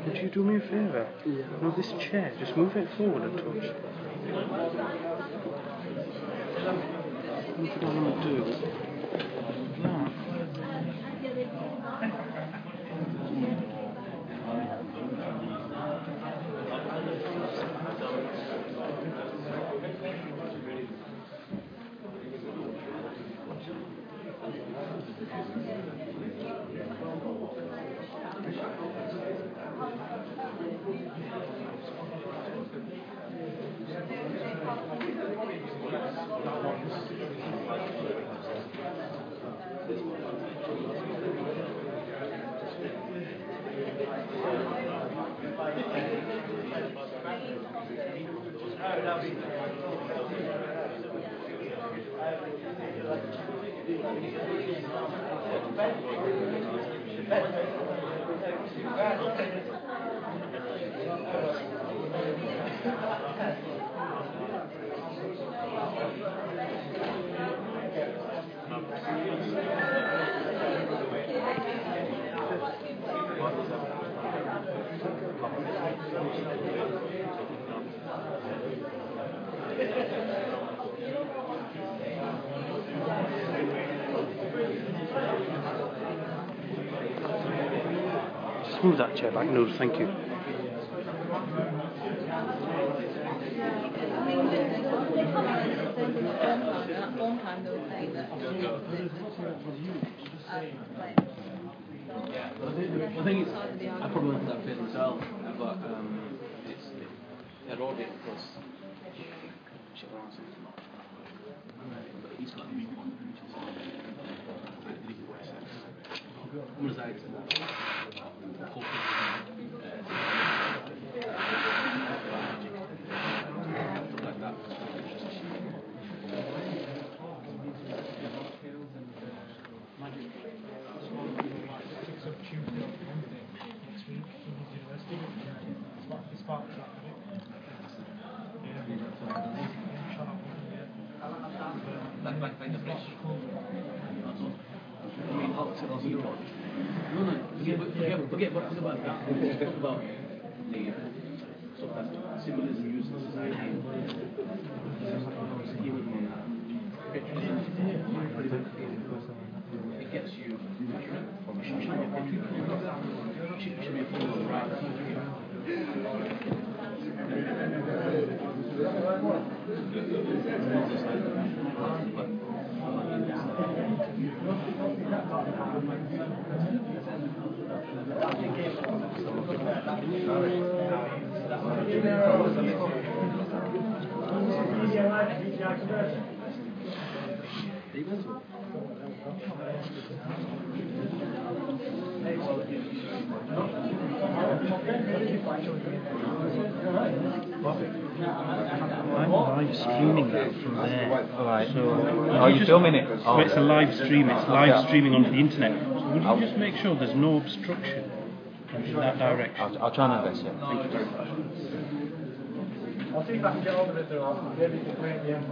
Would you do me a favour? Yeah. Move this chair, just move it forward a touch. What do you want to do? No. Just move that chair back. No, thank you. I think it's, I probably went for that bit myself, but they're all bit because but he's got the big one, which is like that. Forget about that. Talk about the sort of symbolism used in society. It gets you. Should be a form of right. I'm live streaming that from there. Alright. So are you filming it? So it's a live stream. It's live streaming onto the internet. So would you just make sure there's no obstruction in that direction? I'll try my best, yeah. Thank you very much. I'll see if I can get on with it though. I'll maybe to bring it in.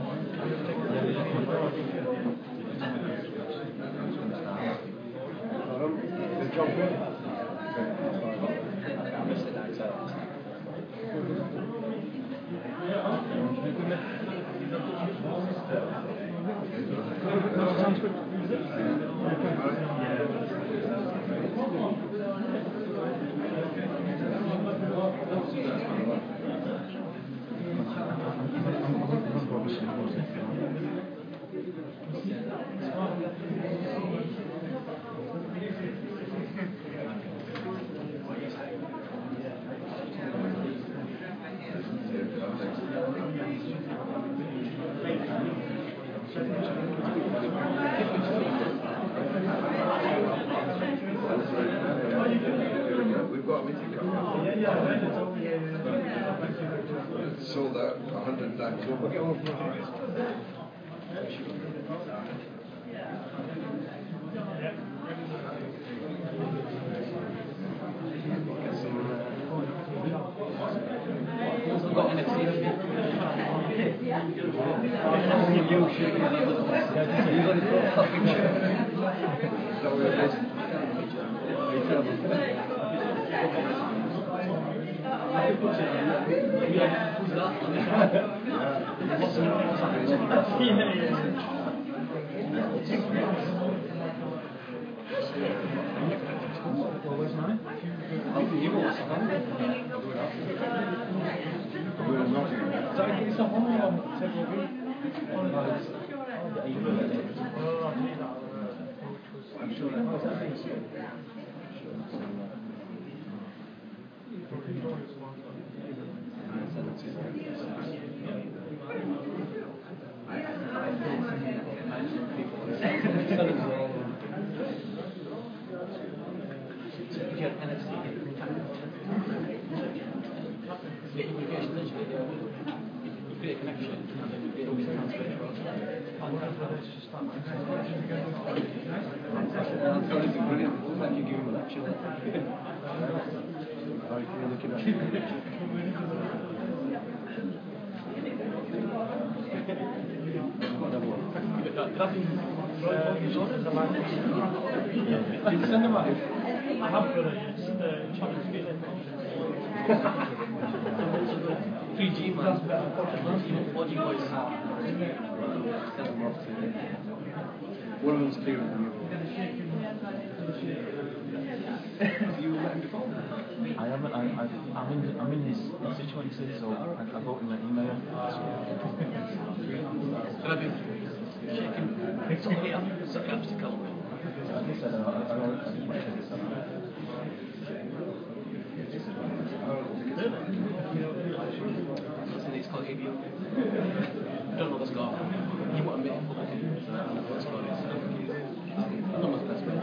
100 times. So we'll get all of them. I've got NFC. Send them out. I have got a chapter feeling. 3G, man. 4G voice. One of them's clearer than the other. Have you let him default? I haven't. I'm in this situation, so I got him an email. Have you checking? Somebody else to call me. I just said I don't want to check this out. It's called ABO. Don't know the score. You want to make it public. So I don't know what the score is. I don't know what's the best way.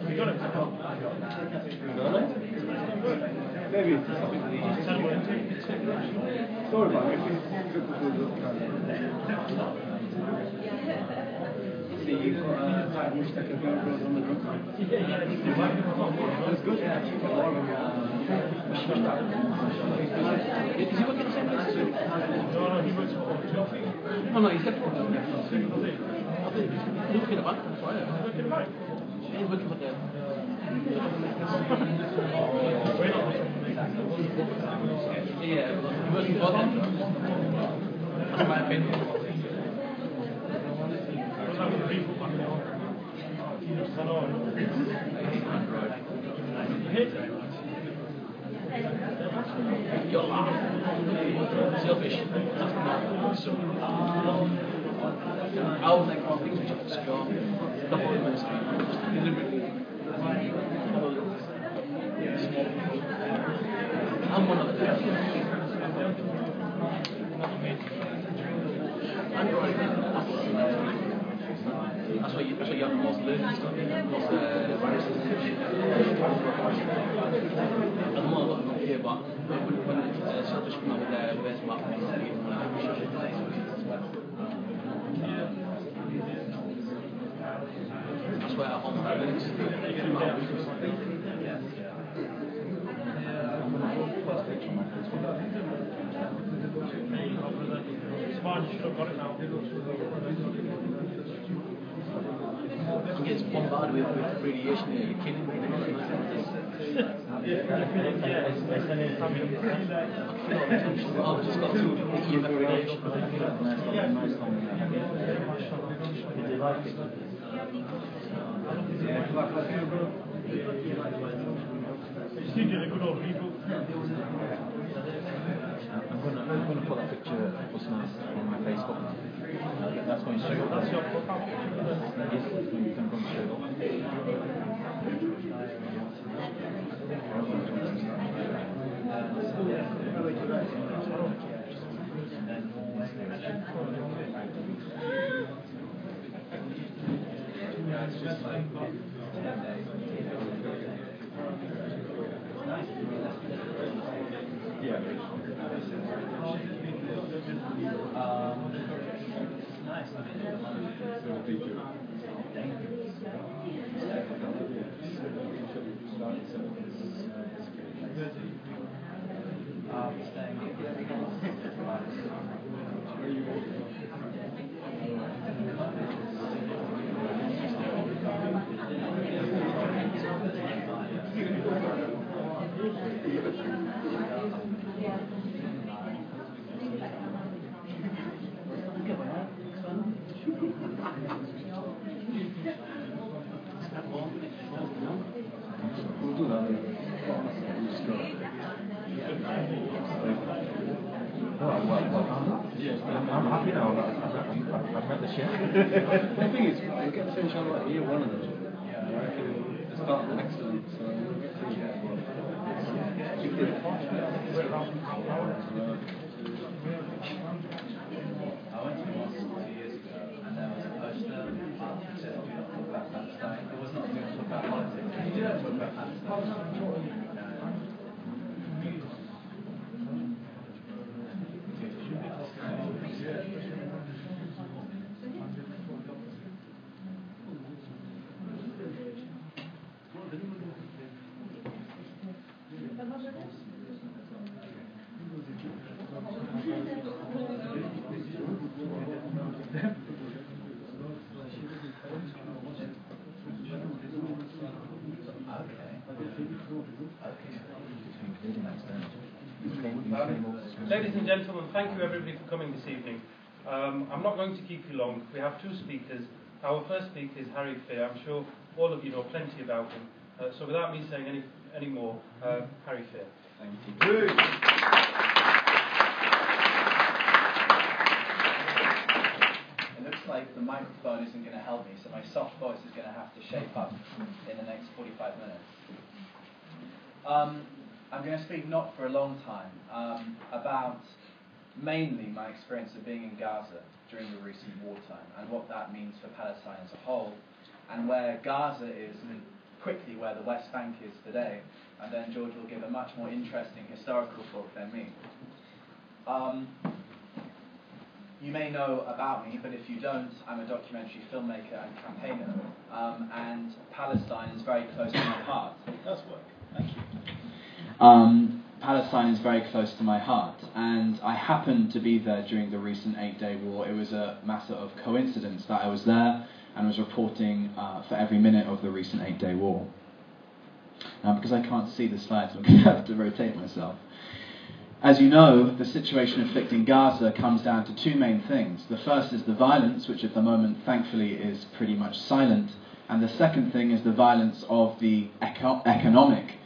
We got it. Maybe it's something. Sorry about it. See, you've got a tight mustache of your bros on the drug. That's good. Is he working the same place as you? No, he works for Chelsea. No, he's definitely working. He's working at back. That's why. Working back. Yeah, he's working for the. Yeah, he's working for them. That's my opinion. You're selfish. I would like more things which are obscure. The whole ministry. Deliberately. I'm one of them. That's why you have the most learning stuff, most viruses. And more about not here, but when selfish come out with their best map, that's why I hold my learning. It's fine, you should have got it now. He gets bombarded with radiation and you're killing him. I've just got through the EMF radiation. Did you like it? You still did a good old reboot. I'm gonna put that picture of Usman on my Facebook now. That's going straight up. That's your profile picture. Yes, it's going straight up. We'll do that. I'm happy now. I've met the chef. The thing is, we'll get to finish on like year one of them. I reckon the start of excellent, so we'll get through that. I went to the mosque 2 years ago, and there was a poster that said, "Do not talk about Palestine." It was not do not talk about politics. Do not talk about Palestine. Ladies and gentlemen, thank you everybody for coming this evening. I'm not going to keep you long. We have two speakers. Our first speaker is Harry Fair. I'm sure all of you know plenty about him. So without me saying any more, Harry Fair. Thank you. It looks like the microphone isn't going to help me, so my soft voice is going to have to shape up in the next 45 minutes. I'm going to speak not for a long time about mainly my experience of being in Gaza during the recent wartime and what that means for Palestine as a whole, and where Gaza is quickly where the West Bank is today, and then George will give a much more interesting historical talk than me. You may know about me, but if you don't, I'm a documentary filmmaker and campaigner, and Palestine is very close to my heart. It does work, thank you. Palestine is very close to my heart, and I happened to be there during the recent 8-day war. It was a matter of coincidence that I was there and was reporting for every minute of the recent 8-day war. Because I can't see the slides, I'm going to have to rotate myself. As you know, the situation afflicting Gaza comes down to two main things. The first is the violence, which at the moment, thankfully, is pretty much silent. And the second thing is the violence of the economic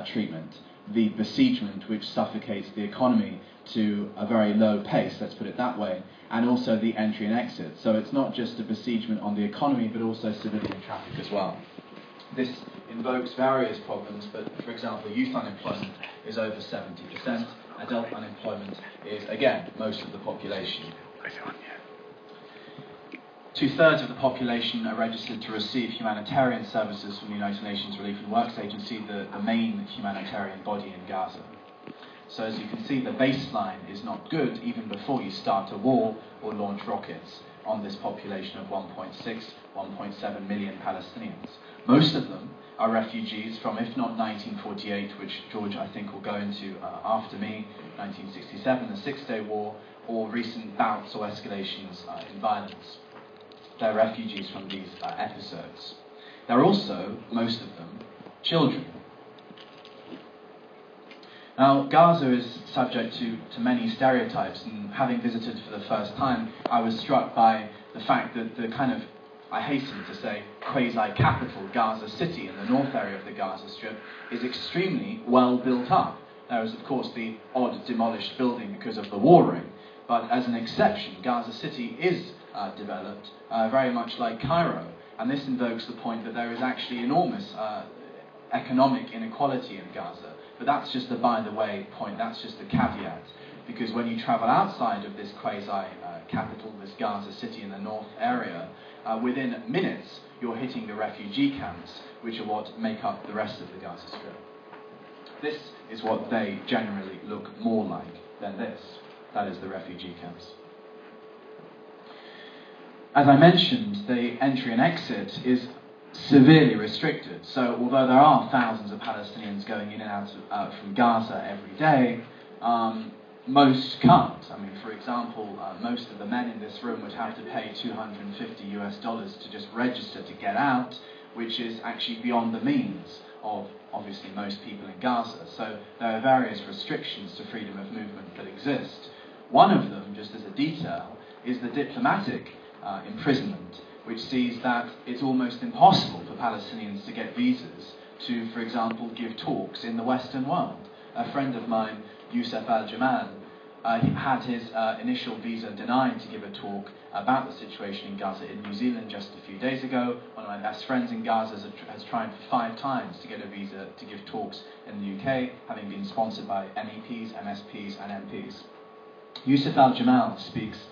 treatment, the besiegement, which suffocates the economy to a very low pace, let's put it that way, and also the entry and exit. So it's not just a besiegement on the economy, but also civilian traffic as well. This invokes various problems, but for example, youth unemployment is over 70%. Adult unemployment is, again, most of the population. 2/3 of the population are registered to receive humanitarian services from the United Nations Relief and Works Agency, the main humanitarian body in Gaza. So as you can see, the baseline is not good even before you start a war or launch rockets on this population of 1.6, 1.7 million Palestinians. Most of them are refugees from, if not 1948, which George I think will go into after me, 1967, the Six-Day War, or recent bouts or escalations in violence. They're refugees from these episodes. They're also, most of them, children. Now, Gaza is subject to many stereotypes, and having visited for the first time, I was struck by the fact that the kind of, I hasten to say, quasi-capital Gaza City in the north area of the Gaza Strip is extremely well built up. There is, of course, the odd demolished building because of the war ring, but as an exception, Gaza City is developed very much like Cairo, and this invokes the point that there is actually enormous economic inequality in Gaza. But that's just a by-the-way point, that's just a caveat, because when you travel outside of this quasi-capital, this Gaza City in the north area, within minutes you're hitting the refugee camps, which are what make up the rest of the Gaza Strip. This is what they generally look more like than this. That is the refugee camps. As I mentioned, the entry and exit is severely restricted. So although there are thousands of Palestinians going in and out from Gaza every day, most can't. I mean, for example, most of the men in this room would have to pay $250 to just register to get out, which is actually beyond the means of obviously most people in Gaza. So there are various restrictions to freedom of movement that exist. One of them, just as a detail, is the diplomatic imprisonment, which sees that it's almost impossible for Palestinians to get visas to, for example, give talks in the Western world. A friend of mine, Youssef Al-Jamal, he had his initial visa denied to give a talk about the situation in Gaza in New Zealand just a few days ago. One of my best friends in Gaza has tried for 5 times to get a visa to give talks in the UK, having been sponsored by MEPs, MSPs and MPs. Youssef Al-Jamal speaks,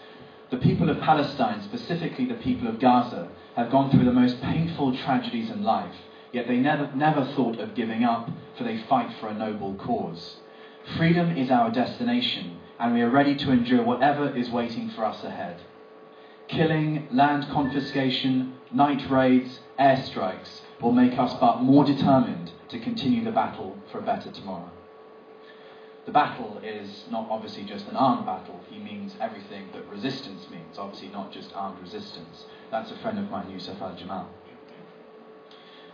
"The people of Palestine, specifically the people of Gaza, have gone through the most painful tragedies in life, yet they never thought of giving up, for they fight for a noble cause. Freedom is our destination, and we are ready to endure whatever is waiting for us ahead. Killing, land confiscation, night raids, airstrikes will make us but more determined to continue the battle for a better tomorrow." The battle is not obviously just an armed battle. He means everything that resistance means, obviously not just armed resistance. That's a friend of mine, Youssef Al-Jamal.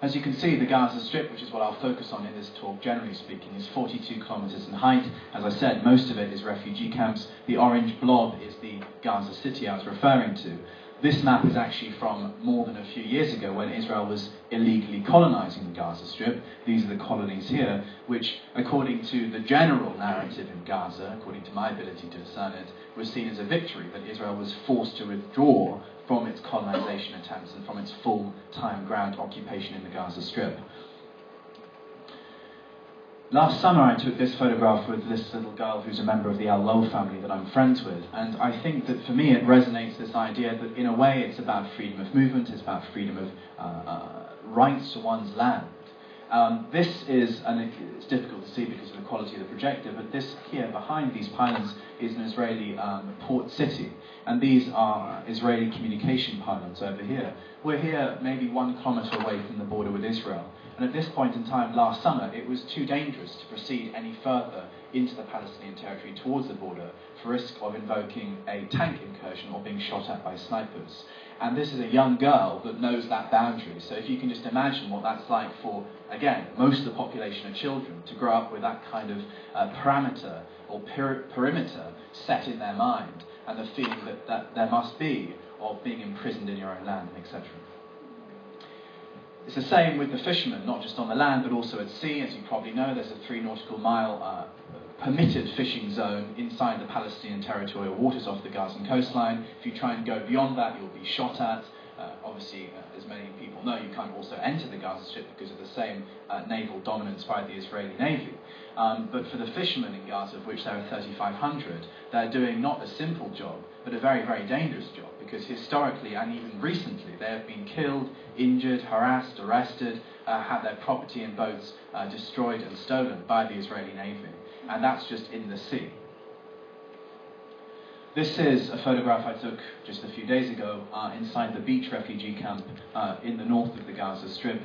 As you can see, the Gaza Strip, which is what I'll focus on in this talk, generally speaking, is 42 kilometres in height. As I said, most of it is refugee camps. The orange blob is the Gaza city I was referring to. This map is actually from more than a few years ago when Israel was illegally colonising the Gaza Strip. These are the colonies here, which, according to the general narrative in Gaza, according to my ability to discern it, was seen as a victory, that Israel was forced to withdraw from its colonisation attempts and from its full-time ground occupation in the Gaza Strip. Last summer I took this photograph with this little girl who's a member of the Al-Lol family that I'm friends with, and I think that for me it resonates, this idea that in a way it's about freedom of movement, it's about freedom of rights to one's land. This is, and it's difficult to see because of the quality of the projector, but this here behind these pylons is an Israeli port city, and these are Israeli communication pylons over here. We're here maybe 1 kilometre away from the border with Israel, and at this point in time last summer it was too dangerous to proceed any further into the Palestinian territory towards the border for risk of invoking a tank incursion or being shot at by snipers. And this is a young girl that knows that boundary. So if you can just imagine what that's like for, again, most of the population are children, to grow up with that kind of parameter or perimeter set in their mind, and the feeling that there must be of being imprisoned in your own land, etc. It's the same with the fishermen, not just on the land, but also at sea. As you probably know, there's a 3 nautical mile permitted fishing zone inside the Palestinian territorial waters off the Gazan coastline. If you try and go beyond that, you'll be shot at. Obviously, as many people know, you can't also enter the Gaza Strip because of the same naval dominance by the Israeli Navy. But for the fishermen in Gaza, of which there are 3,500, they're doing not a simple job, but a very, very dangerous job, because historically and even recently they have been killed, injured, harassed, arrested, had their property and boats destroyed and stolen by the Israeli Navy. And that's just in the sea. This is a photograph I took just a few days ago inside the beach refugee camp in the north of the Gaza Strip.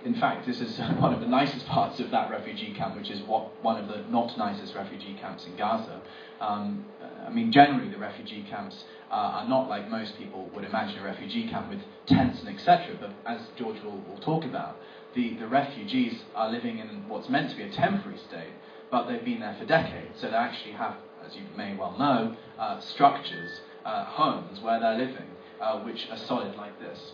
In fact, this is one of the nicest parts of that refugee camp, which is one of the not nicest refugee camps in Gaza. I mean, generally the refugee camps are not like most people would imagine a refugee camp with tents and etc. But as George will talk about, the refugees are living in what's meant to be a temporary state, but they've been there for decades. So they actually have, as you may well know, structures, homes where they're living, which are solid like this.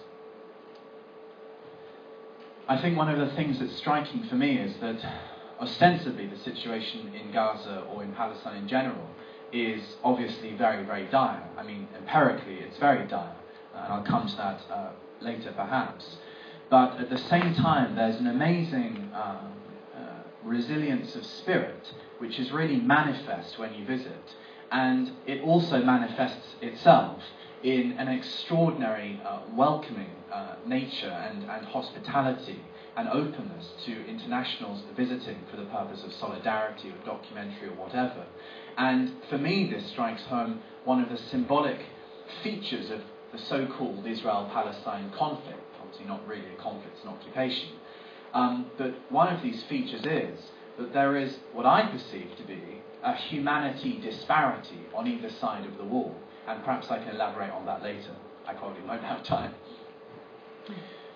I think one of the things that's striking for me is that ostensibly the situation in Gaza or in Palestine in general is obviously very, very dire. I mean, empirically it's very dire, and I'll come to that later perhaps. But at the same time, there's an amazing resilience of spirit, which is really manifest when you visit. And it also manifests itself in an extraordinary welcoming nature and hospitality and openness to internationals visiting for the purpose of solidarity or documentary or whatever. And for me, this strikes home one of the symbolic features of the so-called Israel-Palestine conflict. Obviously not really a conflict, it's an occupation. But one of these features is that there is what I perceive to be a humanity disparity on either side of the wall. And perhaps I can elaborate on that later. I probably won't have time.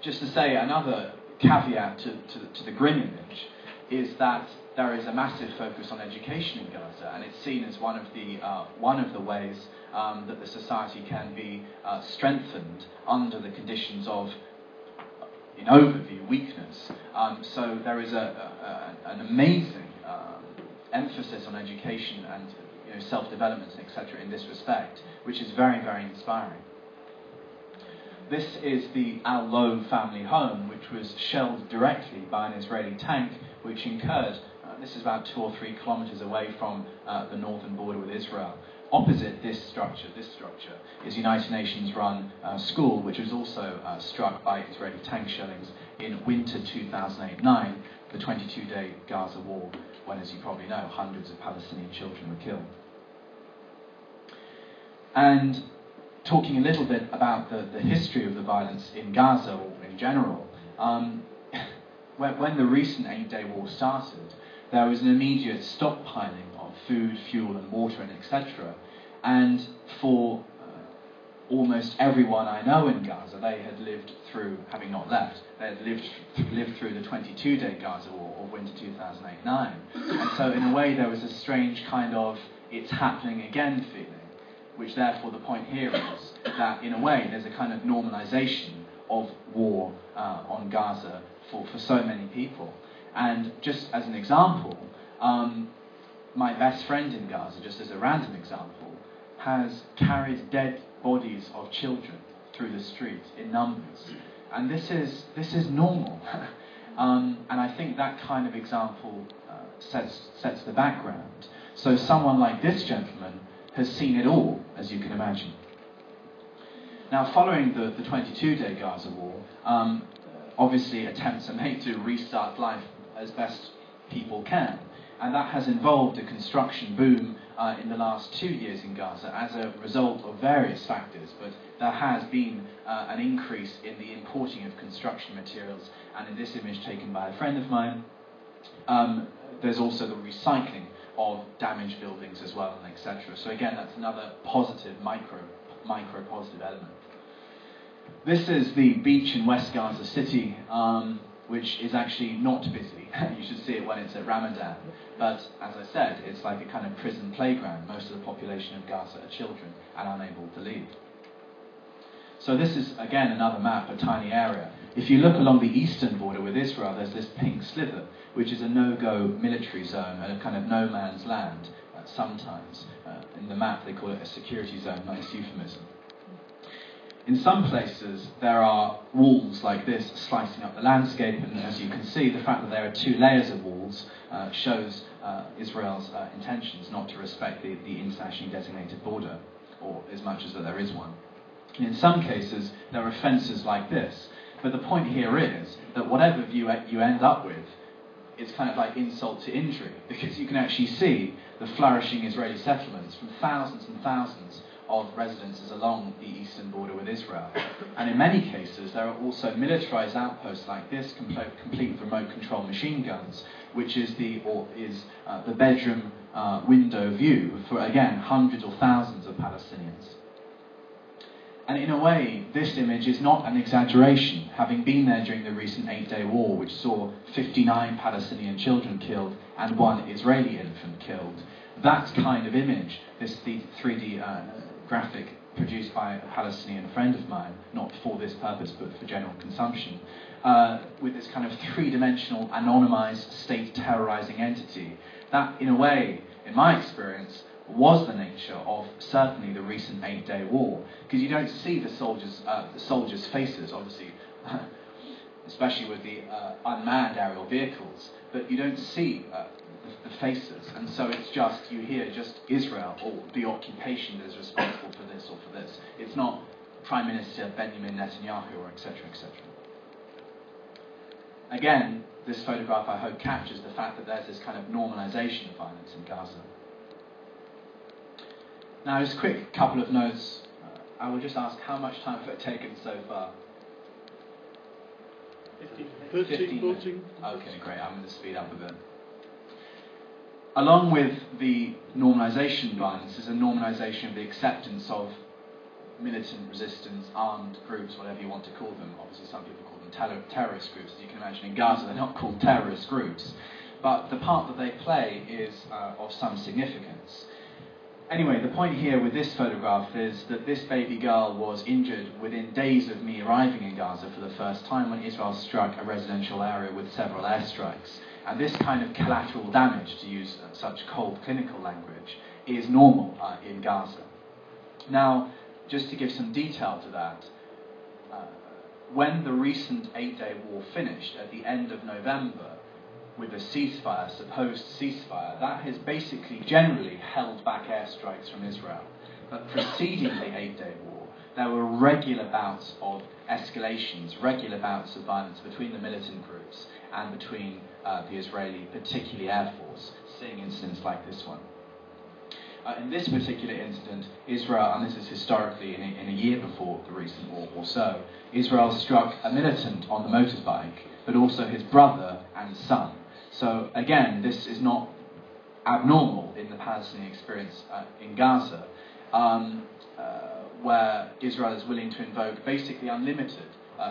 Just to say another caveat to the grim image is that there is a massive focus on education in Gaza, and it's seen as one of the ways that the society can be strengthened under the conditions of, in overview, weakness. So there is an amazing emphasis on education and self-development, etc. in this respect, which is very, very inspiring. This is the Al-Lom family home, which was shelled directly by an Israeli tank, which incurred, this is about 2 or 3 kilometers away from the northern border with Israel. Opposite this structure is United Nations-run school, which was also struck by Israeli tank shellings in winter 2008-9, the 22-day Gaza war, when, as you probably know, hundreds of Palestinian children were killed. And talking a little bit about the history of the violence in Gaza, or in general, when the recent 8-day war started, there was an immediate stockpiling of food, fuel and water and etc. And for almost everyone I know in Gaza, they had lived through, having not left, they had lived through the 22-day Gaza war, or winter 2008-9. And so in a way there was a strange kind of it's happening again feeling, which therefore the point here is that in a way there's a kind of normalization of war on Gaza for so many people. And just as an example, my best friend in Gaza, just as a random example, has carried dead bodies of children through the street in numbers. And this is normal. And I think that kind of example sets the background. So someone like this gentleman has seen it all, as you can imagine. Now, following the 22-day Gaza war, obviously attempts are made to restart life as best people can. And that has involved a construction boom in the last 2 years in Gaza as a result of various factors, but there has been an increase in the importing of construction materials, and in this image taken by a friend of mine, there's also the recycling of damaged buildings as well, and etc. So again, that's another positive, micro positive element. This is the beach in West Gaza City, which is actually not busy. You should see it when it's at Ramadan. But as I said, it's like a kind of prison playground. Most of the population of Gaza are children and unable to leave. So this is, again, another map, a tiny area. If you look along the eastern border with Israel, there's this pink sliver, which is a no-go military zone, and a kind of no man's land, sometimes. In the map, they call it a security zone, nice euphemism. In some places, there are walls like this slicing up the landscape, and as you can see, the fact that there are 2 layers of walls shows Israel's intentions not to respect the internationally designated border, or as much as that there is one. And in some cases, there are fences like this, but the point here is that whatever view you end up with, it's kind of like insult to injury, because you can actually see the flourishing Israeli settlements from thousands and thousands of residences along the eastern border with Israel. And in many cases, there are also militarized outposts like this, complete with remote control machine guns, which is the bedroom window view for, again, hundreds or thousands of Palestinians. And in a way, this image is not an exaggeration, having been there during the recent 8-day war, which saw 59 Palestinian children killed and 1 Israeli infant killed. That kind of image, this 3D graphic produced by a Palestinian friend of mine, not for this purpose but for general consumption, with this kind of 3-dimensional anonymized state terrorizing entity, that in a way, in my experience, was the nature of certainly the recent 8-day war, because you don't see the soldiers' faces, obviously, especially with the unmanned aerial vehicles, but you don't see the faces, and so it's just, you hear just Israel or the occupation that is responsible for this or for this. It's not Prime Minister Benjamin Netanyahu or etc., etc. Again, this photograph, I hope, captures the fact that there's this kind of normalization of violence in Gaza. Now, just a quick couple of notes. I will just ask, how much time have I taken so far? 15 minutes. Okay, great. I'm going to speed up a bit. Along with the normalization of violence is a normalization of the acceptance of militant resistance, armed groups, whatever you want to call them. Obviously some people call them terrorist groups. As you can imagine, in Gaza they're not called terrorist groups. But the part that they play is of some significance. Anyway, the point here with this photograph is that this baby girl was injured within days of me arriving in Gaza for the first time when Israel struck a residential area with several airstrikes. And this kind of collateral damage, to use such cold clinical language, is normal in Gaza. Now, just to give some detail to that, when the recent 8-day war finished at the end of November, with a ceasefire, supposed ceasefire, that has basically generally held back airstrikes from Israel. But preceding the 8-day war, there were regular bouts of escalations, regular bouts of violence between the militant groups and between the Israeli, particularly Air Force, seeing incidents like this one. In this particular incident, Israel, and this is historically in a year before the recent war or so, Israel struck a militant on the motorbike, but also his brother and son. So again, this is not abnormal in the Palestinian experience in Gaza, where Israel is willing to invoke basically unlimited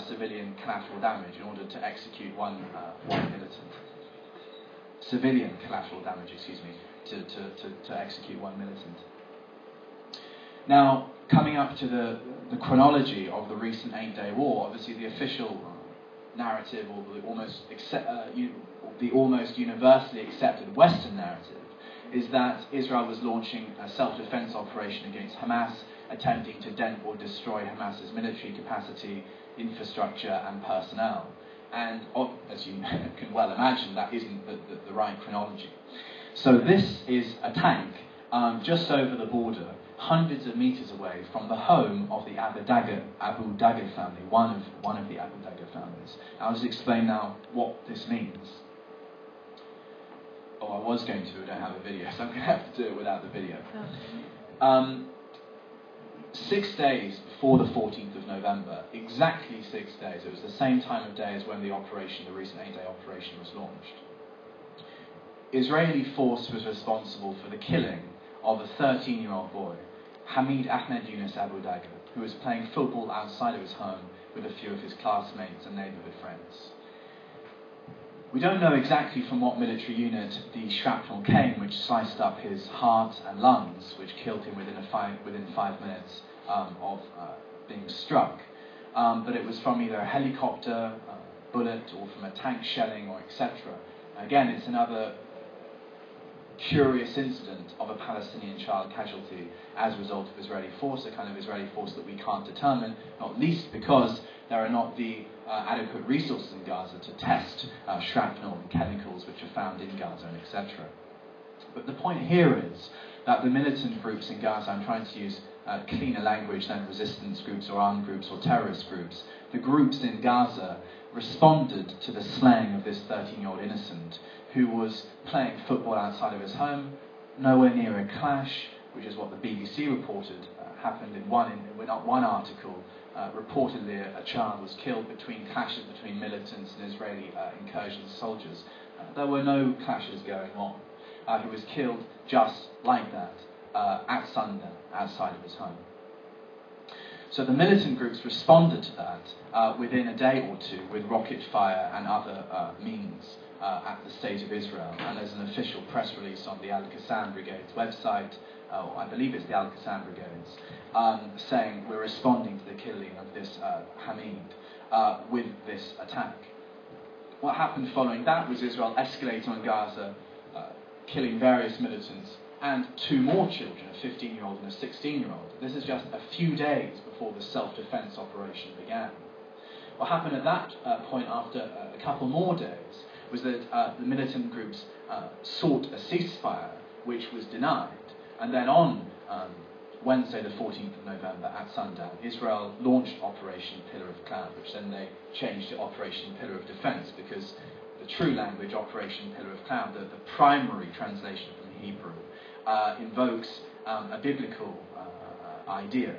civilian collateral damage in order to execute one militant. Civilian collateral damage, to execute one militant. Now, coming up to the chronology of the recent 8-day war, obviously the official narrative, or the almost universally accepted Western narrative, is that Israel was launching a self-defense operation against Hamas, attempting to dent or destroy Hamas's military capacity, infrastructure and personnel. And as you can well imagine, that isn't the right chronology. So this is a tank just over the border, hundreds of meters away from the home of the Abu Dagher family, one of the Abu Dagher families. I'll just explain now what this means. Oh, I was going to, I don't have a video, so I'm going to have to do it without the video. 6 days before the 14th of November, exactly 6 days, it was the same time of day as when the recent 8-day operation was launched, Israeli force was responsible for the killing of a 13-year-old boy, Hamid Ahmed Yunus Abu Dagher, who was playing football outside of his home with a few of his classmates and neighbourhood friends. We don't know exactly from what military unit the shrapnel came, which sliced up his heart and lungs, which killed him within 5 minutes of being struck. But it was from either a helicopter, bullet, or from a tank shelling, or etc. Again, it's another curious incident of a Palestinian child casualty as a result of Israeli force, a kind of Israeli force that we can't determine, not least because there are not the adequate resources in Gaza to test shrapnel and chemicals which are found in Gaza, and etc. But the point here is that the militant groups in Gaza, I'm trying to use cleaner language than resistance groups or armed groups or terrorist groups, the groups in Gaza responded to the slaying of this 13-year-old innocent who was playing football outside of his home, nowhere near a clash, which is what the BBC reported happened in one article. Reportedly, a child was killed between clashes between militants and Israeli incursion soldiers. There were no clashes going on. He was killed just like that at sundown outside of his home. So the militant groups responded to that within a day or two with rocket fire and other means at the State of Israel. And there's an official press release on the Al-Qassam Brigade's website, I believe it's the Al-Qassam Brigades, saying we're responding to the killing of this Hamid with this attack. What happened following that was Israel escalating on Gaza, killing various militants, and 2 more children, a 15-year-old and a 16-year-old. This is just a few days before the self-defense operation began. What happened at that point, after a couple more days, was that the militant groups sought a ceasefire, which was denied. And then on Wednesday, the 14th of November, at sundown, Israel launched Operation Pillar of Cloud, which then they changed to Operation Pillar of Defense, because the true language, Operation Pillar of Cloud, the primary translation from Hebrew, invokes a biblical idea,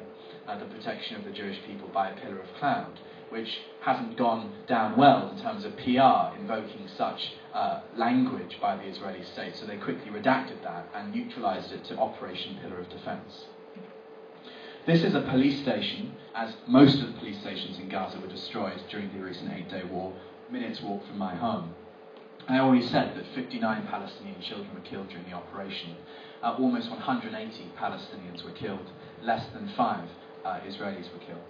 the protection of the Jewish people by a pillar of cloud, which hasn't gone down well in terms of PR, invoking such language by the Israeli state. So they quickly redacted that and neutralized it to Operation Pillar of Defense. This is a police station, as most of the police stations in Gaza were destroyed during the recent 8-day war, minutes walk from my home. I already said that 59 Palestinian children were killed during the operation. Almost 180 Palestinians were killed. Less than 5 Israelis were killed.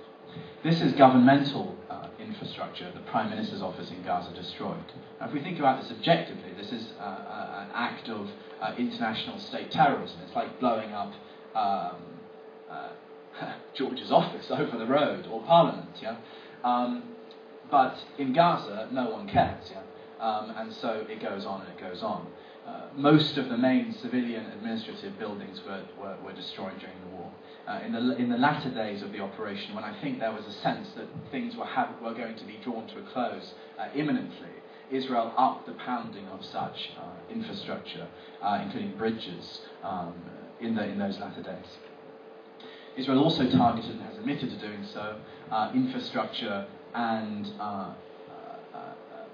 This is governmental infrastructure, the Prime Minister's office in Gaza destroyed. Now, if we think about this objectively, this is an act of international state terrorism. It's like blowing up George's office over the road, or Parliament, yeah? But in Gaza, no one cares, yeah? And so it goes on and it goes on. Most of the main civilian administrative buildings were destroyed during the war. In the latter days of the operation, when I think there was a sense that things were going to be drawn to a close imminently, Israel upped the pounding of such infrastructure, including bridges, in those latter days. Israel also targeted, and has admitted to doing so, infrastructure and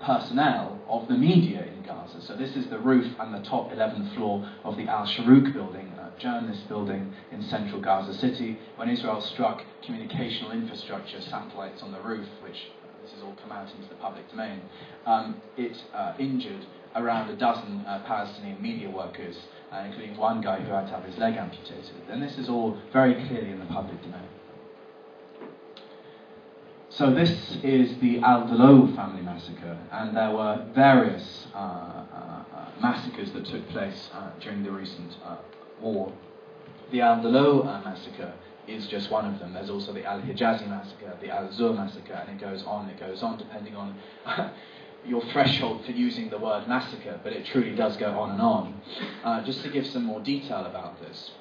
personnel of the media in Gaza. So this is the roof and the top 11th floor of the Al-Sharouk building, a journalist building in central Gaza City. When Israel struck communicational infrastructure, satellites on the roof, which this has all come out into the public domain, it injured around a dozen Palestinian media workers, including one guy who had to have his leg amputated. And this is all very clearly in the public domain. So this is the Al-Dalo family massacre, and there were various massacres that took place during the recent war. The Al-Dalo massacre is just one of them. There's also the Al-Hijazi massacre, the Al-Zur massacre, and it goes on, depending on your threshold for using the word massacre, but it truly does go on and on. Just to give some more detail about this,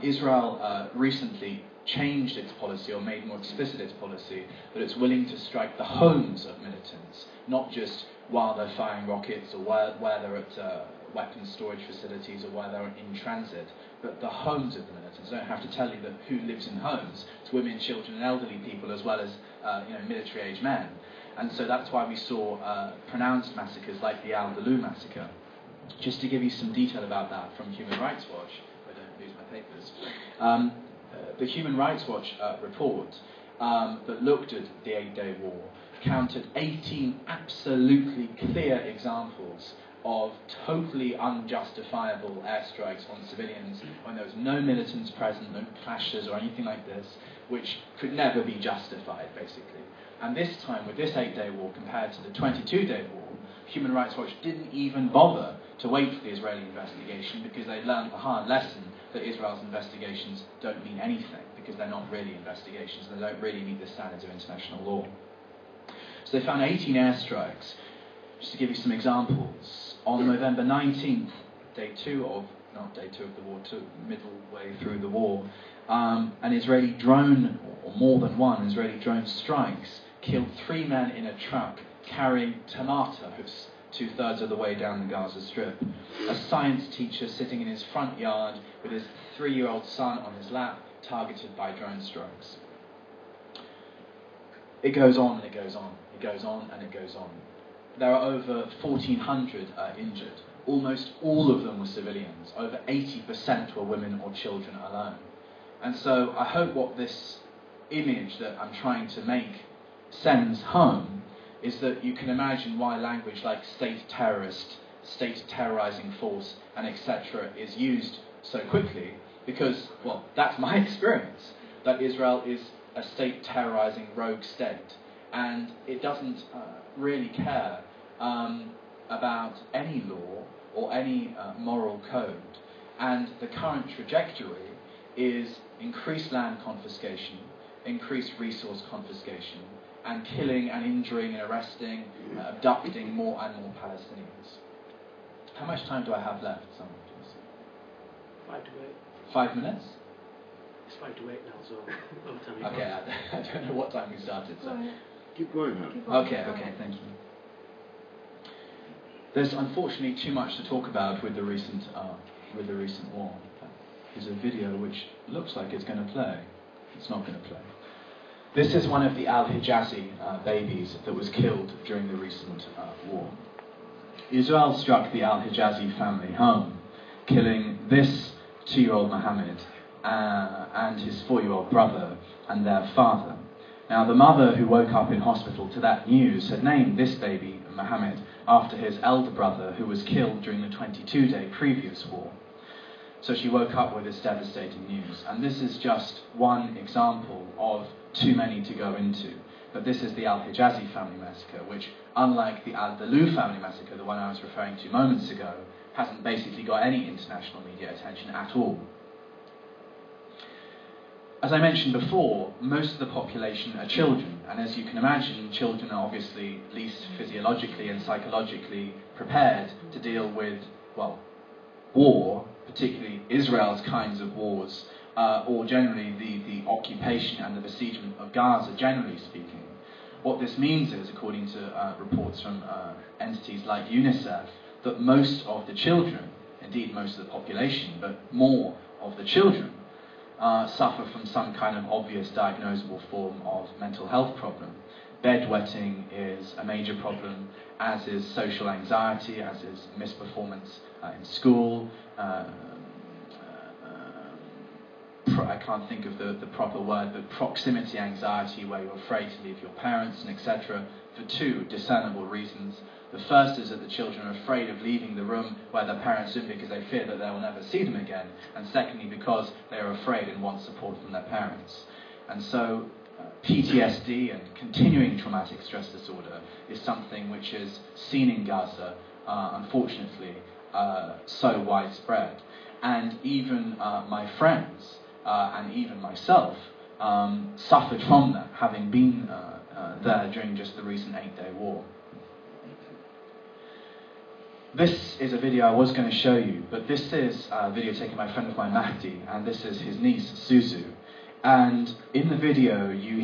Israel recently changed its policy, or made more explicit its policy, that it's willing to strike the homes of militants, not just while they're firing rockets, or where they're at weapons storage facilities, or where they're in transit, but the homes of the militants. I don't have to tell you that who lives in homes. It's women, children, and elderly people, as well as military-age men. And so that's why we saw pronounced massacres like the Al-Dalo massacre. Just to give you some detail about that from Human Rights Watch, if I don't lose my papers. The Human Rights Watch report that looked at the 8-day war counted 18 absolutely clear examples of totally unjustifiable airstrikes on civilians when there was no militants present, no clashes or anything like this, which could never be justified, basically. And this time, with this 8-day war compared to the 22-day war, Human Rights Watch didn't even bother to wait for the Israeli investigation, because they learned the hard lesson that Israel's investigations don't mean anything, because they're not really investigations, and they don't really meet the standards of international law. So they found 18 airstrikes. Just to give you some examples, on November 19th, not day two of the war, middle way through the war, an Israeli drone, or more than one Israeli drone strikes, killed 3 men in a truck carrying tomatoes 2/3 of the way down the Gaza Strip. A science teacher sitting in his front yard with his 3-year-old son on his lap, targeted by drone strikes. It goes on and it goes on. It goes on and it goes on. There are over 1,400 injured. Almost all of them were civilians. Over 80% were women or children alone. And so I hope what this image that I'm trying to make sends home is that you can imagine why language like state terrorist, state terrorizing force, and etc. is used so quickly, because, well, that's my experience, that Israel is a state terrorizing rogue state, and it doesn't really care about any law or any moral code. And the current trajectory is increased land confiscation, increased resource confiscation, and killing and injuring and arresting, abducting more and more Palestinians. How much time do I have left? Someone, please. 5 to 8. 5 minutes? It's 5 to 8 now, so overtime. Okay, I don't know what time we started. So. Keep going, Okay, thank you. There's unfortunately too much to talk about with the recent war. There's a video which looks like it's going to play. It's not going to play. This is one of the Al-Hijazi babies that was killed during the recent war. Israel struck the Al-Hijazi family home, killing this 2-year-old Mohammed and his 4-year-old brother and their father. Now, the mother who woke up in hospital to that news had named this baby Mohammed after his elder brother who was killed during the 22-day previous war. So she woke up with this devastating news. And this is just one example of too many to go into. But this is the Al-Hijazi family massacre, which, unlike the Al-Dalou family massacre, the one I was referring to moments ago, hasn't basically got any international media attention at all. As I mentioned before, most of the population are children, and as you can imagine, children are obviously least physiologically and psychologically prepared to deal with, well, war, particularly Israel's kinds of wars, or generally the occupation and the besiegement of Gaza, generally speaking. What this means is, according to reports from entities like UNICEF, that most of the children, indeed most of the population, but more of the children, suffer from some kind of obvious diagnosable form of mental health problem. Bedwetting is a major problem, as is social anxiety, as is misperformance in school. I can't think of the proper word, but proximity anxiety, where you're afraid to leave your parents, and etc., for two discernible reasons. The first is that the children are afraid of leaving the room where their parents are in because they fear that they will never see them again, and secondly because they are afraid and want support from their parents. And so PTSD and continuing traumatic stress disorder is something which is seen in Gaza, unfortunately, so widespread. And even my friends and even myself suffered from that, having been there during just the recent 8-day war. This is a video I was going to show you, but this is a video taken by a friend of mine, Mahdi, and this is his niece, Suzu. And in the video, you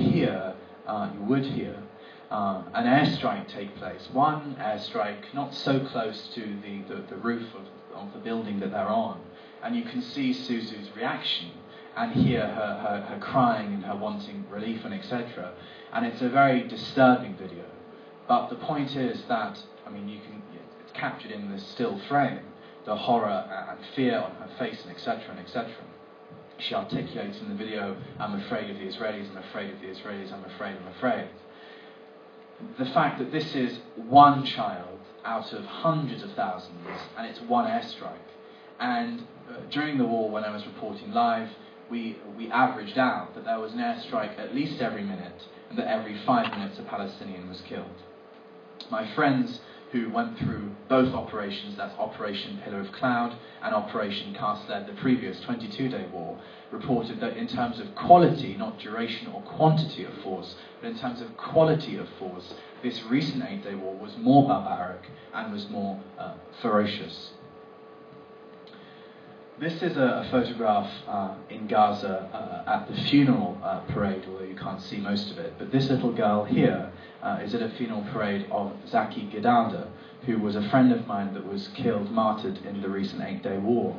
would hear an airstrike take place. One airstrike not so close to the roof of the building that they're on. And you can see Suzu's reaction and hear her crying and her wanting relief and etc. And it's a very disturbing video. But the point is that, I mean, it's captured in this still frame, the horror and fear on her face and etc. and etc. She articulates in the video, "I'm afraid of the Israelis, I'm afraid of the Israelis, I'm afraid, I'm afraid." The fact that this is one child out of hundreds of thousands, and it's one airstrike. And during the war, when I was reporting live, we averaged out that there was an airstrike at least every minute, and that every 5 minutes a Palestinian was killed. My friends who went through both operations, that's Operation Pillar of Cloud and Operation Cast Lead, the previous 22-day war, reported that in terms of quality, not duration or quantity of force, but in terms of quality of force, this recent 8-day war was more barbaric and was more ferocious. This is a photograph in Gaza at the funeral parade, although you can't see most of it. But this little girl here is at a funeral parade of Zaki Gidalda, who was a friend of mine that was killed, martyred in the recent 8-day war.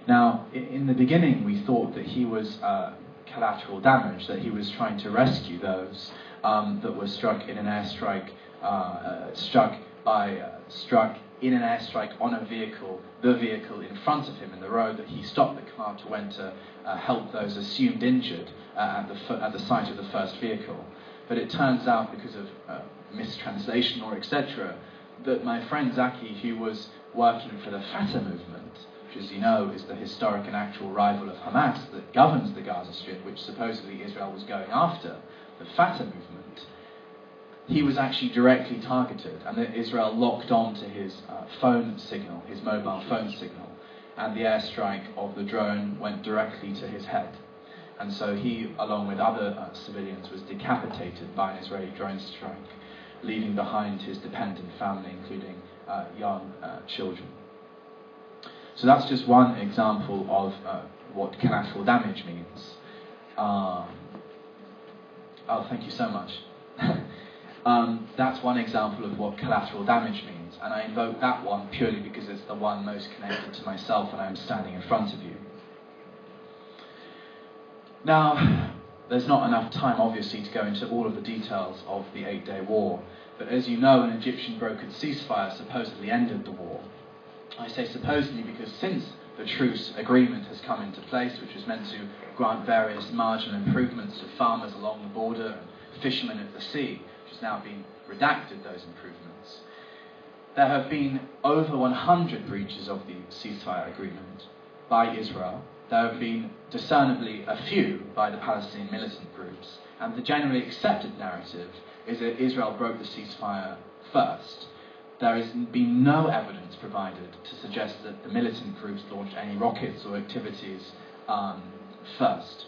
Now, in the beginning, we thought that he was collateral damage, that he was trying to rescue those that were struck in an airstrike, struck in an airstrike on a vehicle, the vehicle in front of him in the road, that he stopped the car to enter help those assumed injured at the site of the first vehicle. But it turns out, because of mistranslation or etc., that my friend Zaki, who was working for the Fatah movement, which, as you know, is the historic and actual rival of Hamas that governs the Gaza Strip, which supposedly Israel was going after, the Fatah movement, he was actually directly targeted, and that Israel locked on to his phone signal, his mobile phone signal, and the airstrike of the drone went directly to his head. And so he, along with other civilians, was decapitated by an Israeli drone strike, leaving behind his dependent family, including young children. So that's just one example of what collateral damage means. Oh, thank you so much. That's one example of what collateral damage means, and I invoke that one purely because it's the one most connected to myself when I'm standing in front of you. Now, there's not enough time, obviously, to go into all of the details of the 8-day war, but as you know, an Egyptian brokered ceasefire supposedly ended the war. I say supposedly because since the truce agreement has come into place, which was meant to grant various marginal improvements to farmers along the border and fishermen at the sea, which has now been redacted, those improvements. There have been over 100 breaches of the ceasefire agreement by Israel. There have been discernibly a few by the Palestinian militant groups, and the generally accepted narrative is that Israel broke the ceasefire first. There has been no evidence provided to suggest that the militant groups launched any rockets or activities first.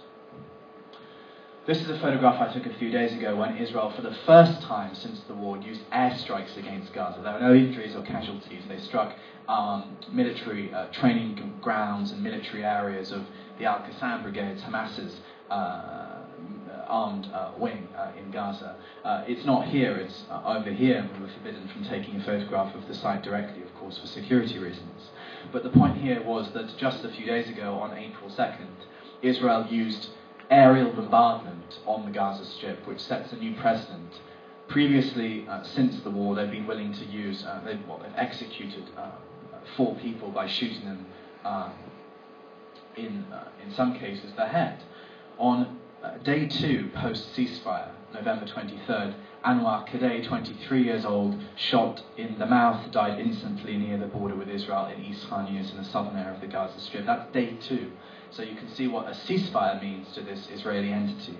This is a photograph I took a few days ago when Israel, for the first time since the war, used airstrikes against Gaza. There were no injuries or casualties. They struck military training grounds and military areas of the Al-Qassam Brigades, Hamas's armed wing in Gaza. It's not here, it's over here. We were forbidden from taking a photograph of the site directly, of course, for security reasons. But the point here was that just a few days ago, on April 2nd, Israel used aerial bombardment on the Gaza Strip, which sets a new precedent. Previously, since the war, they've been willing to use, they've executed 4 people by shooting them in some cases the head. On day 2 post-ceasefire, November 23rd, Anwar Kadei, 23 years old, shot in the mouth, died instantly near the border with Israel in East Khan Yunis in the southern area of the Gaza Strip. That's day 2. So you can see what a ceasefire means to this Israeli entity.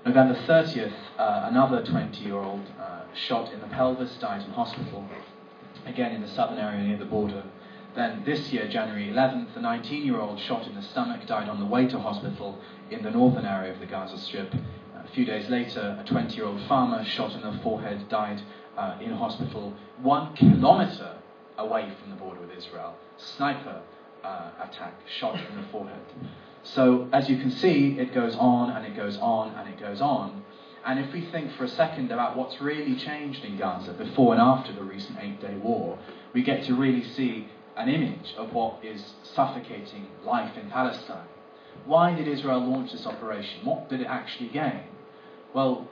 November 30th, another 20-year-old shot in the pelvis, died in hospital, again in the southern area near the border. Then this year, January 11th, a 19-year-old shot in the stomach, died on the way to hospital in the northern area of the Gaza Strip. A few days later, a 20-year-old farmer shot in the forehead, died in hospital 1 kilometre away from the border with Israel. Sniper attack, shot in the forehead. So, as you can see, it goes on and it goes on and it goes on. And if we think for a second about what's really changed in Gaza before and after the recent 8-day war, we get to really see an image of what is suffocating life in Palestine. Why did Israel launch this operation? What did it actually gain? Well,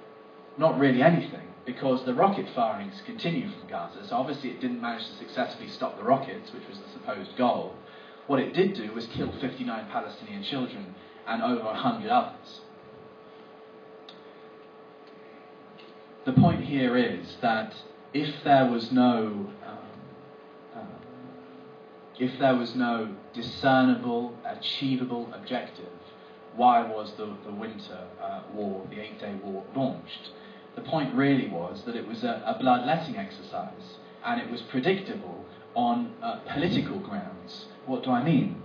not really anything, because the rocket firings continue from Gaza, so obviously it didn't manage to successfully stop the rockets, which was the supposed goal. What it did do was kill 59 Palestinian children and over 100 others. The point here is that if there was no discernible, achievable objective, why was the winter war, the 8-day war, launched? The point really was that it was a bloodletting exercise, and it was predictable on political grounds. What do I mean?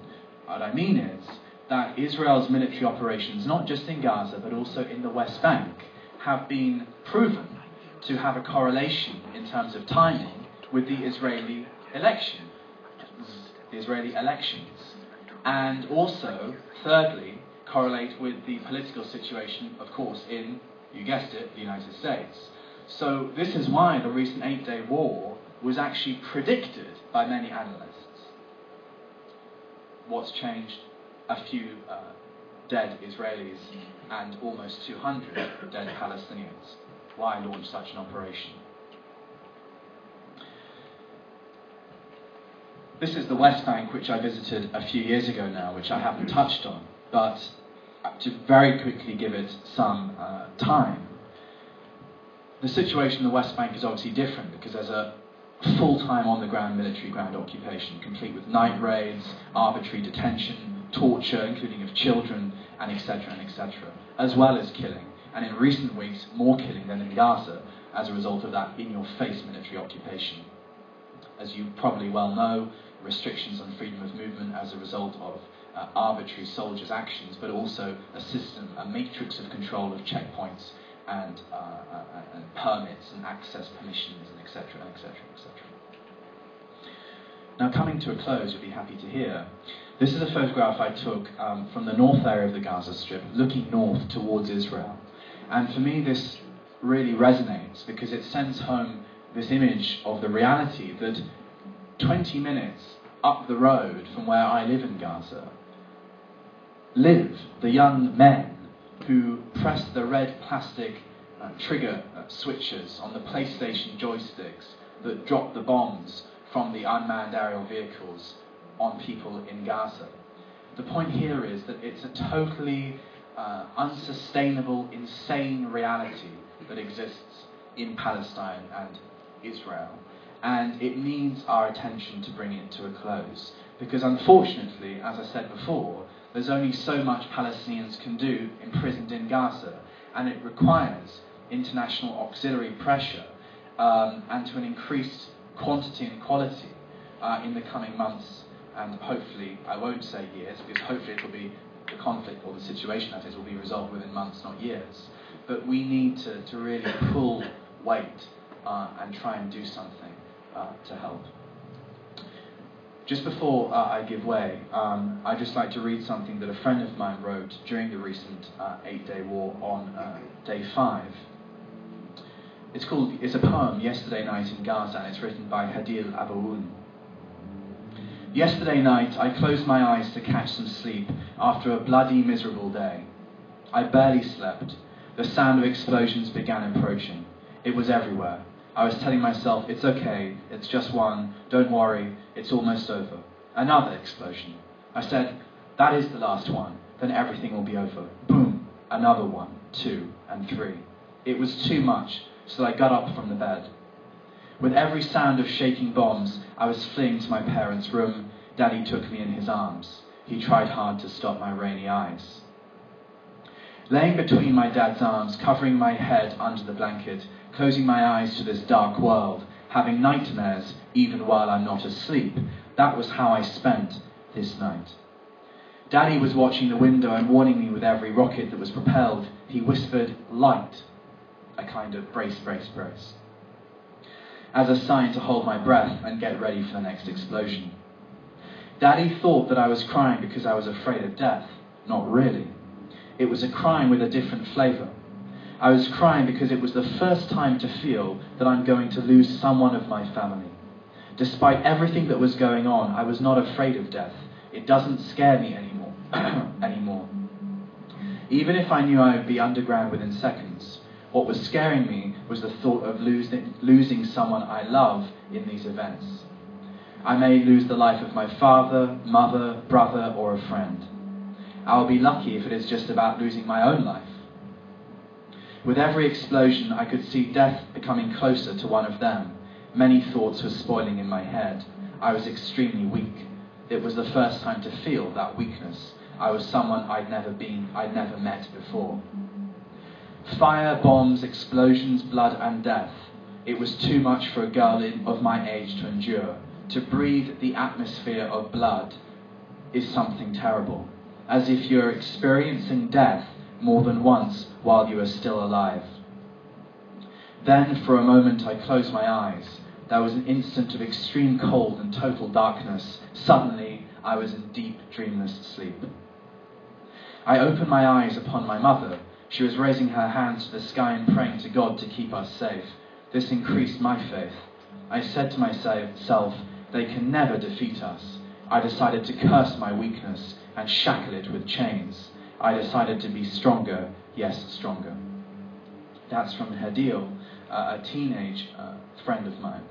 What I mean is that Israel's military operations, not just in Gaza, but also in the West Bank, have been proven to have a correlation in terms of timing with the Israeli elections, and also, thirdly, correlate with the political situation, of course, in, you guessed it, the United States. So this is why the recent 8-day war was actually predicted by many analysts. What's changed? A few dead Israelis and almost 200 dead Palestinians. Why launch such an operation? This is the West Bank, which I visited a few years ago now, which I haven't touched on, but to very quickly give it some time. The situation in the West Bank is obviously different because there's a full-time on-the-ground military ground occupation, complete with night raids, arbitrary detention, torture, including of children, and etc., as well as killing. And in recent weeks, more killing than in Gaza as a result of that in-your-face military occupation. As you probably well know, restrictions on freedom of movement as a result of arbitrary soldiers' actions, but also a system, a matrix of control of checkpoints and permits and access permissions and etc. Now, coming to a close, you'll be happy to hear, this is a photograph I took from the north area of the Gaza Strip, looking north towards Israel. And for me, this really resonates because it sends home this image of the reality that 20 minutes up the road from where I live in Gaza live the young men who press the red plastic trigger switches on the PlayStation joysticks that drop the bombs from the unmanned aerial vehicles on people in Gaza. The point here is that it's a totally unsustainable, insane reality that exists in Palestine and Israel, and it needs our attention to bring it to a close. Because unfortunately, as I said before, there's only so much Palestinians can do imprisoned in Gaza, and it requires international auxiliary pressure and to an increased quantity and quality in the coming months, and hopefully, I won't say years, because hopefully it'll be the conflict or the situation that is will be resolved within months, not years. But we need to really pull weight and try and do something to help. Just before I give way, I'd just like to read something that a friend of mine wrote during the recent 8-day war on day 5. It's a poem, Yesterday Night in Gaza, and it's written by Hadil Abaoun. Yesterday night I closed my eyes to catch some sleep after a bloody, miserable day. I barely slept. The sound of explosions began approaching. It was everywhere. I was telling myself, it's okay, it's just one, don't worry, it's almost over. Another explosion. I said, that is the last one, then everything will be over. Boom, another one, 2, and 3. It was too much, so I got up from the bed. With every sound of shaking bombs, I was fleeing to my parents' room. Daddy took me in his arms. He tried hard to stop my rainy eyes. Laying between my dad's arms, covering my head under the blanket, closing my eyes to this dark world, having nightmares even while I'm not asleep, that was how I spent this night. Daddy was watching the window and warning me with every rocket that was propelled. He whispered, light, a kind of brace, brace, brace, as a sign to hold my breath and get ready for the next explosion. Daddy thought that I was crying because I was afraid of death. Not really. It was a crying with a different flavour. I was crying because it was the first time to feel that I'm going to lose someone of my family. Despite everything that was going on, I was not afraid of death. It doesn't scare me anymore. Even if I knew I would be underground within seconds, what was scaring me was the thought of losing someone I love in these events. I may lose the life of my father, mother, brother, or a friend. I will be lucky if it is just about losing my own life. With every explosion, I could see death becoming closer to one of them. Many thoughts were spoiling in my head. I was extremely weak. It was the first time to feel that weakness. I was someone I'd never met before. Fire, bombs, explosions, blood and death. It was too much for a girl of my age to endure. To breathe the atmosphere of blood is something terrible, as if you're experiencing death more than once while you are still alive. Then, for a moment, I closed my eyes. There was an instant of extreme cold and total darkness. Suddenly, I was in deep, dreamless sleep. I opened my eyes upon my mother. She was raising her hands to the sky and praying to God to keep us safe. This increased my faith. I said to myself, they can never defeat us. I decided to curse my weakness and shackle it with chains. I decided to be stronger, yes, stronger. That's from Hadil, a teenage friend of mine.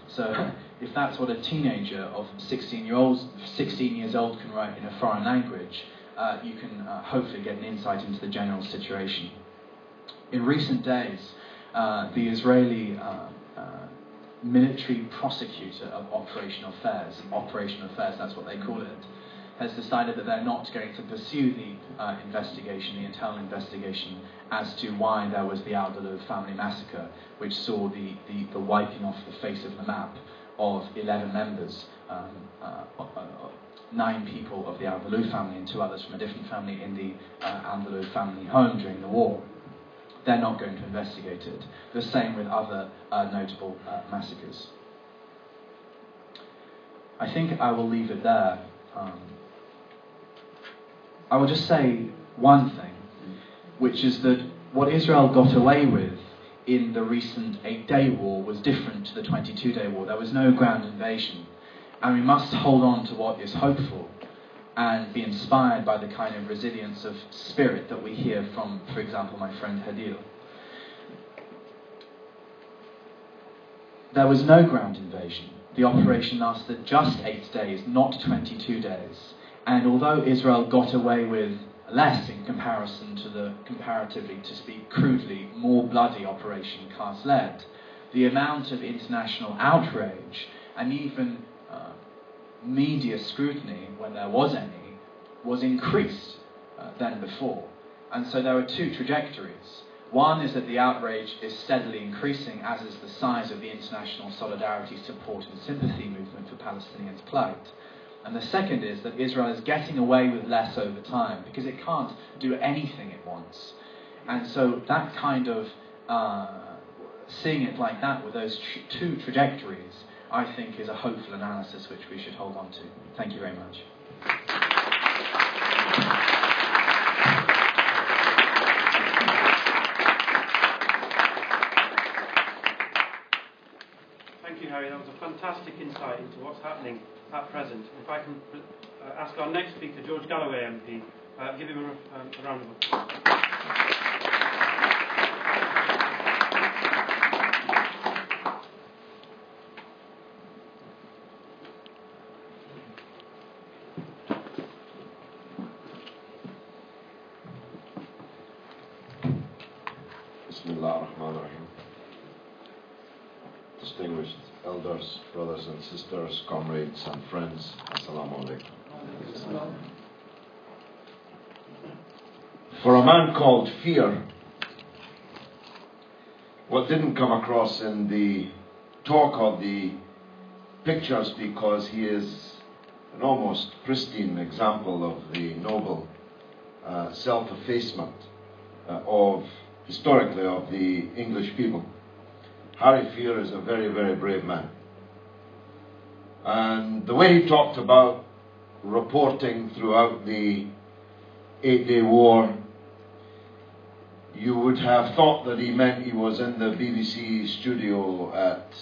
So if that's what a teenager of 16 years old can write in a foreign language, you can hopefully get an insight into the general situation. In recent days, the Israeli military prosecutor of operational affairs, that's what they call it, has decided that they're not going to pursue the investigation, the internal investigation, as to why there was the Al-Dalud family massacre, which saw the wiping off the face of the map of 11 members, 9 people of the Al-Dalud family and 2 others from a different family in the Al-Dalud family home during the war. They're not going to investigate it. The same with other notable massacres. I think I will leave it there. I will just say one thing, which is that what Israel got away with in the recent 8-day war was different to the 22-day war. There was no ground invasion. And we must hold on to what is hopeful and be inspired by the kind of resilience of spirit that we hear from, for example, my friend Hadil. There was no ground invasion. the operation lasted just 8 days, not 22 days. And although Israel got away with less in comparison to the comparatively, to speak crudely, more bloody Operation Cast Lead, the amount of international outrage and even media scrutiny, when there was any, was increased than before. And so there are two trajectories. One is that the outrage is steadily increasing, as is the size of the international solidarity, support and sympathy movement for Palestinians' plight. And the second is that Israel is getting away with less over time, because it can't do anything it wants. And so that kind of, seeing it like that with those two trajectories, I think is a hopeful analysis which we should hold on to. Thank you very much. Thank you, Harry. That was a fantastic insight into what's happening at present. If I can ask our next speaker, George Galloway MP, give him a round of applause. Bismillah ar-Rahman ar-Rahim. Distinguished elders, brothers and sisters, comrades and friends, Assalamu alaikum. For a man called Fear, what didn't come across in the talk of the pictures, because he is an almost pristine example of the noble self-effacement historically of the English people. Harry Fear is a very, very brave man. And the way he talked about reporting throughout the 8-day war, you would have thought that he meant he was in the BBC studio at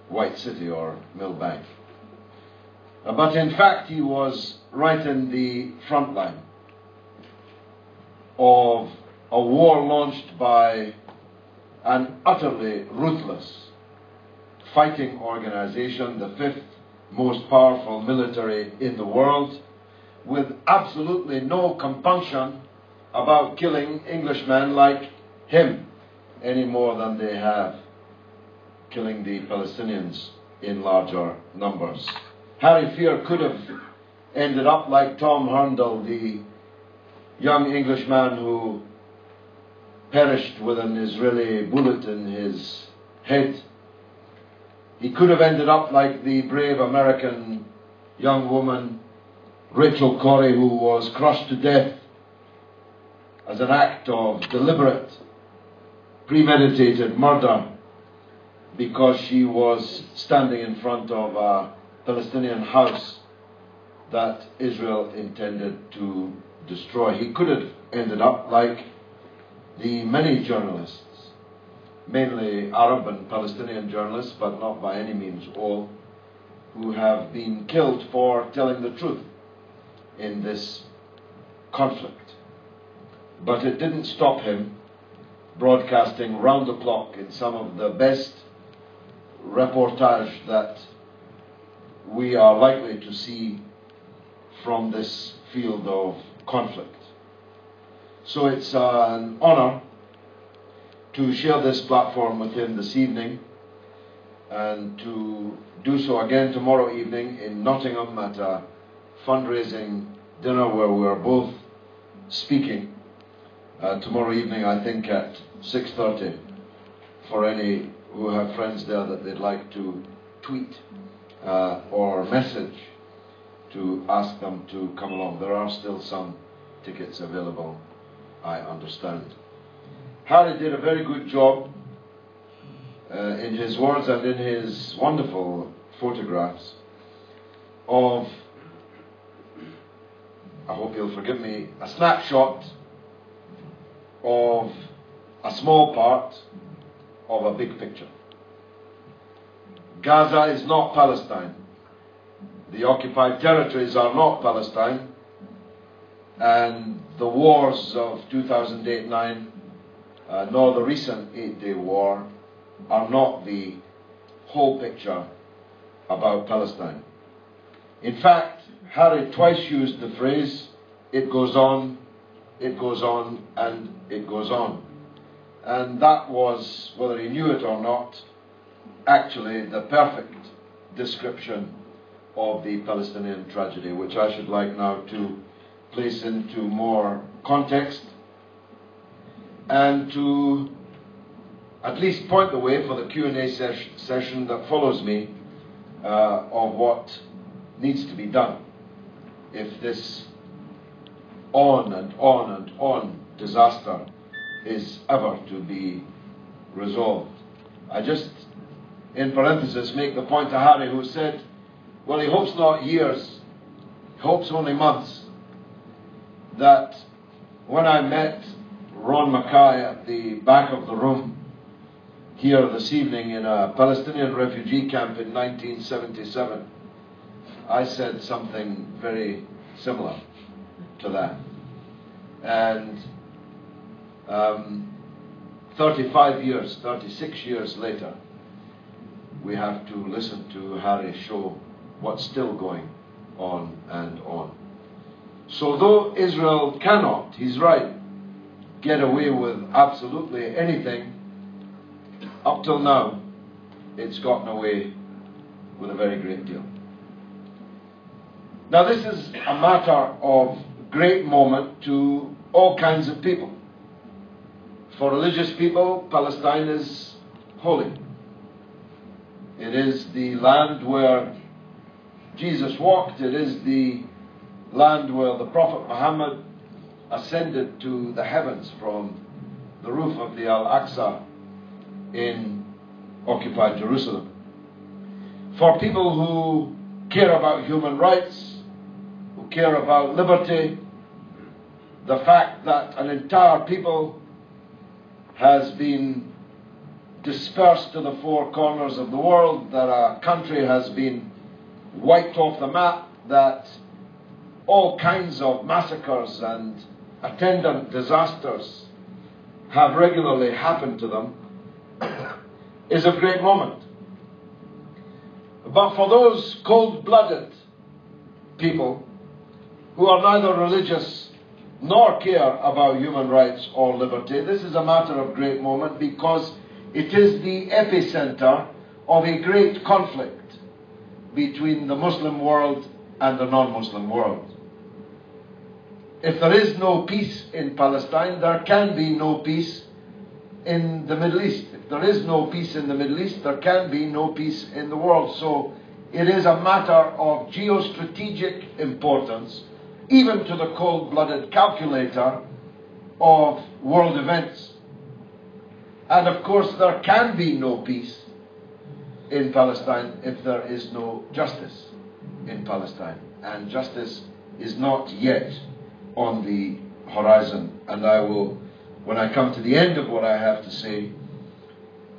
White City or Millbank. But in fact, he was right in the front line of a war launched by an utterly ruthless fighting organization, the 5th most powerful military in the world, with absolutely no compunction about killing Englishmen like him, any more than they have killing the Palestinians in larger numbers. Harry Fear could have ended up like Tom Herndel, the young Englishman who perished with an Israeli bullet in his head. He could have ended up like the brave American young woman Rachel Corrie, who was crushed to death as an act of deliberate, premeditated murder because she was standing in front of a Palestinian house that Israel intended to destroy. He could have ended up like the many journalists, mainly Arab and Palestinian journalists, but not by any means all, who have been killed for telling the truth in this conflict. But it didn't stop him broadcasting round the clock in some of the best reportage that we are likely to see from this field of conflict. So it's an honor to share this platform with him this evening, and to do so again tomorrow evening in Nottingham at a fundraising dinner where we are both speaking tomorrow evening, I think at 6:30, for any who have friends there that they'd like to tweet or message to ask them to come along. There are still some tickets available, I understand. Harry did a very good job in his words and in his wonderful photographs of, I hope you'll forgive me, a snapshot of a small part of a big picture. Gaza is not Palestine. The occupied territories are not Palestine. And the wars of 2008-9, nor the recent 8-day war, are not the whole picture about Palestine. In fact, Harry twice used the phrase, it goes on, and it goes on. And that was, whether he knew it or not, actually the perfect description of the Palestinian tragedy, which I should like now to place into more context and to at least point the way for the Q&A session that follows me of what needs to be done if this on and on and on disaster is ever to be resolved. I just, in parenthesis, make the point to Harry, who said, well, he hopes not years, he hopes only months, that when I met Ron Mackay at the back of the room here this evening in a Palestinian refugee camp in 1977, I said something very similar to that. And 36 years later, we have to listen to Harry show what's still going on and on. So though Israel cannot, he's right, get away with absolutely anything, up till now, it's gotten away with a very great deal. Now this is a matter of great moment to all kinds of people. For religious people, Palestine is holy. It is the land where Jesus walked. It is the land where the Prophet Muhammad ascended to the heavens from the roof of the Al-Aqsa in occupied Jerusalem. For people who care about human rights, who care about liberty, the fact that an entire people has been dispersed to the four corners of the world, that a country has been wiped off the map, that all kinds of massacres and attendant disasters have regularly happened to them, is a great moment. But for those cold-blooded people who are neither religious nor care about human rights or liberty, this is a matter of great moment because it is the epicenter of a great conflict between the Muslim world and the non-Muslim world. If there is no peace in Palestine, there can be no peace in the Middle East. If there is no peace in the Middle East, there can be no peace in the world. So it is a matter of geostrategic importance, even to the cold-blooded calculator of world events. And of course, there can be no peace in Palestine if there is no justice in Palestine. And justice is not yet on the horizon. And I will, when I come to the end of what I have to say,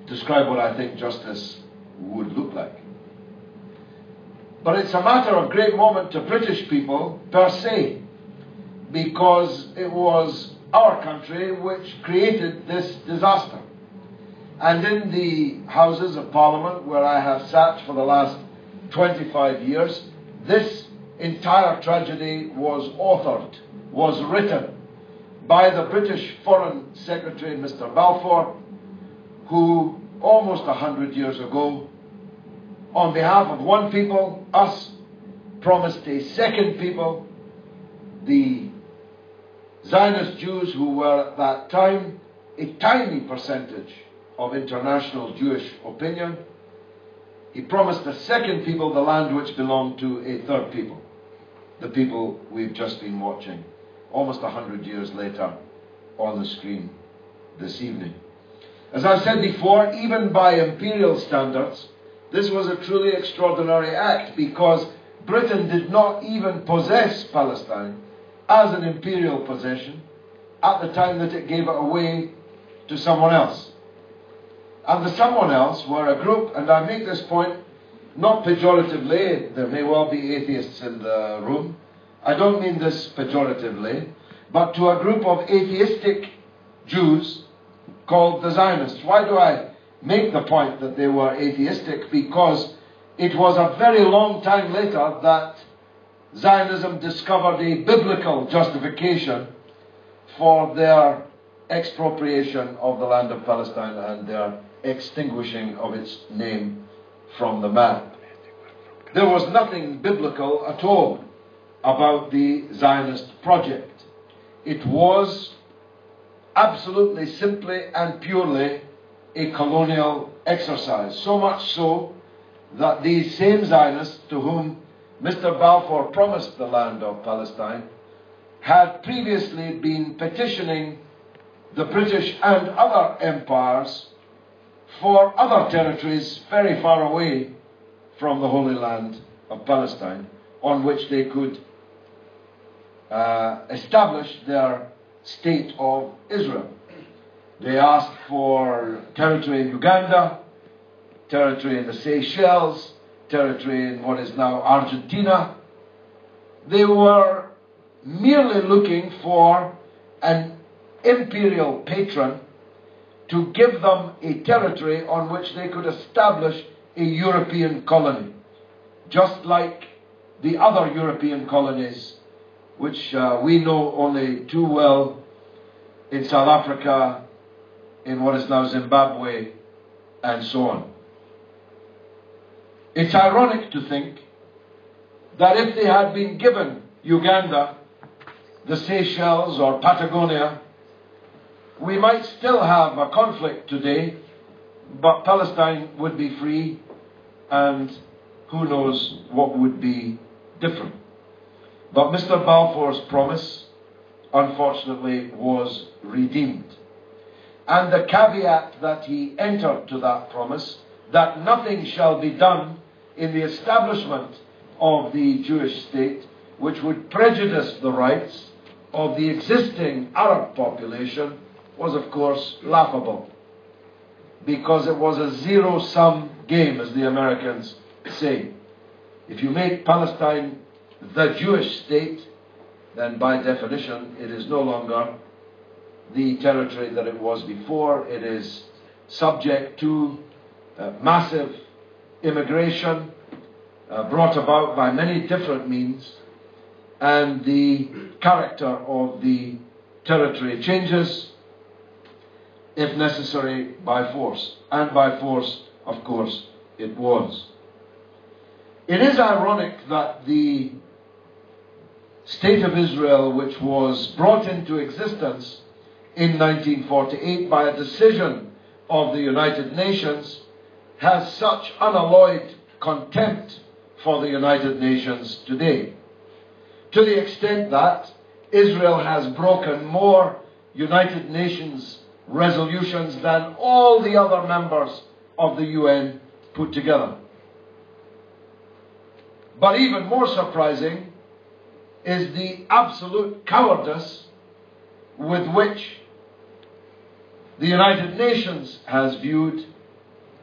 describe what I think justice would look like. But it's a matter of great moment to British people per se, because it was our country which created this disaster. And in the Houses of Parliament, where I have sat for the last 25 years, this entire tragedy was authored, was written by the British Foreign Secretary, Mr. Balfour, who almost 100 years ago, on behalf of one people, us, promised a second people, the Zionist Jews, who were at that time a tiny percentage of international Jewish opinion. He promised a second people the land which belonged to a third people, the people we've just been watching, almost 100 years later, on the screen this evening. As I've said before, even by imperial standards, this was a truly extraordinary act, because Britain did not even possess Palestine as an imperial possession at the time that it gave it away to someone else. And the someone else were a group, and I make this point not pejoratively, there may well be atheists in the room, I don't mean this pejoratively, but to a group of atheistic Jews called the Zionists. Why do I make the point that they were atheistic? Because it was a very long time later that Zionism discovered a biblical justification for their expropriation of the land of Palestine and their extinguishing of its name from the map. There was nothing biblical at all about the Zionist project. It was absolutely, simply and purely a colonial exercise. So much so that these same Zionists to whom Mr. Balfour promised the land of Palestine had previously been petitioning the British and other empires for other territories very far away from the Holy Land of Palestine, on which they could establish their state of Israel. They asked for territory in Uganda, territory in the Seychelles, territory in what is now Argentina. They were merely looking for an imperial patron to give them a territory on which they could establish a European colony, just like the other European colonies, which we know only too well in South Africa, in what is now Zimbabwe, and so on. It's ironic to think that if they had been given Uganda, the Seychelles, or Patagonia, we might still have a conflict today, but Palestine would be free, and who knows what would be different. But Mr. Balfour's promise, unfortunately, was redeemed. And the caveat that he entered to that promise, that nothing shall be done in the establishment of the Jewish state which would prejudice the rights of the existing Arab population, was of course laughable, because it was a zero-sum game, as the Americans say. If you make Palestine the Jewish state, then by definition it is no longer the territory that it was before. It is subject to massive immigration brought about by many different means, and the character of the territory changes, if necessary, by force. And by force, of course, it was. It is ironic that the State of Israel, which was brought into existence in 1948 by a decision of the United Nations, has such unalloyed contempt for the United Nations today, to the extent that Israel has broken more United Nations resolutions than all the other members of the UN put together. But even more surprising is the absolute cowardice with which the United Nations has viewed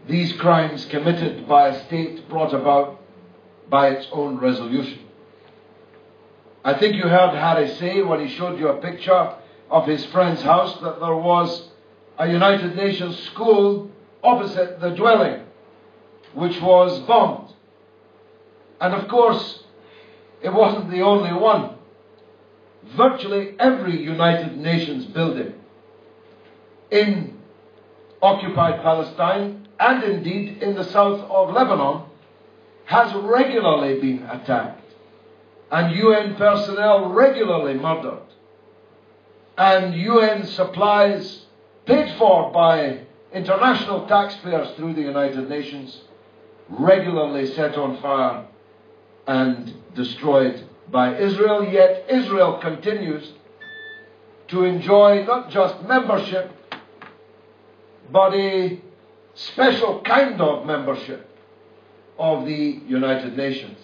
these crimes committed by a state brought about by its own resolution. I think you heard Harry say, when he showed you a picture of his friend's house, that there was a United Nations school opposite the dwelling, which was bombed. And of course, it wasn't the only one. Virtually every United Nations building in occupied Palestine, and indeed in the south of Lebanon, has regularly been attacked, and UN personnel regularly murdered, and UN supplies paid for by international taxpayers through the United Nations regularly set on fire and destroyed by Israel. Yet Israel continues to enjoy not just membership, but a special kind of membership of the United Nations.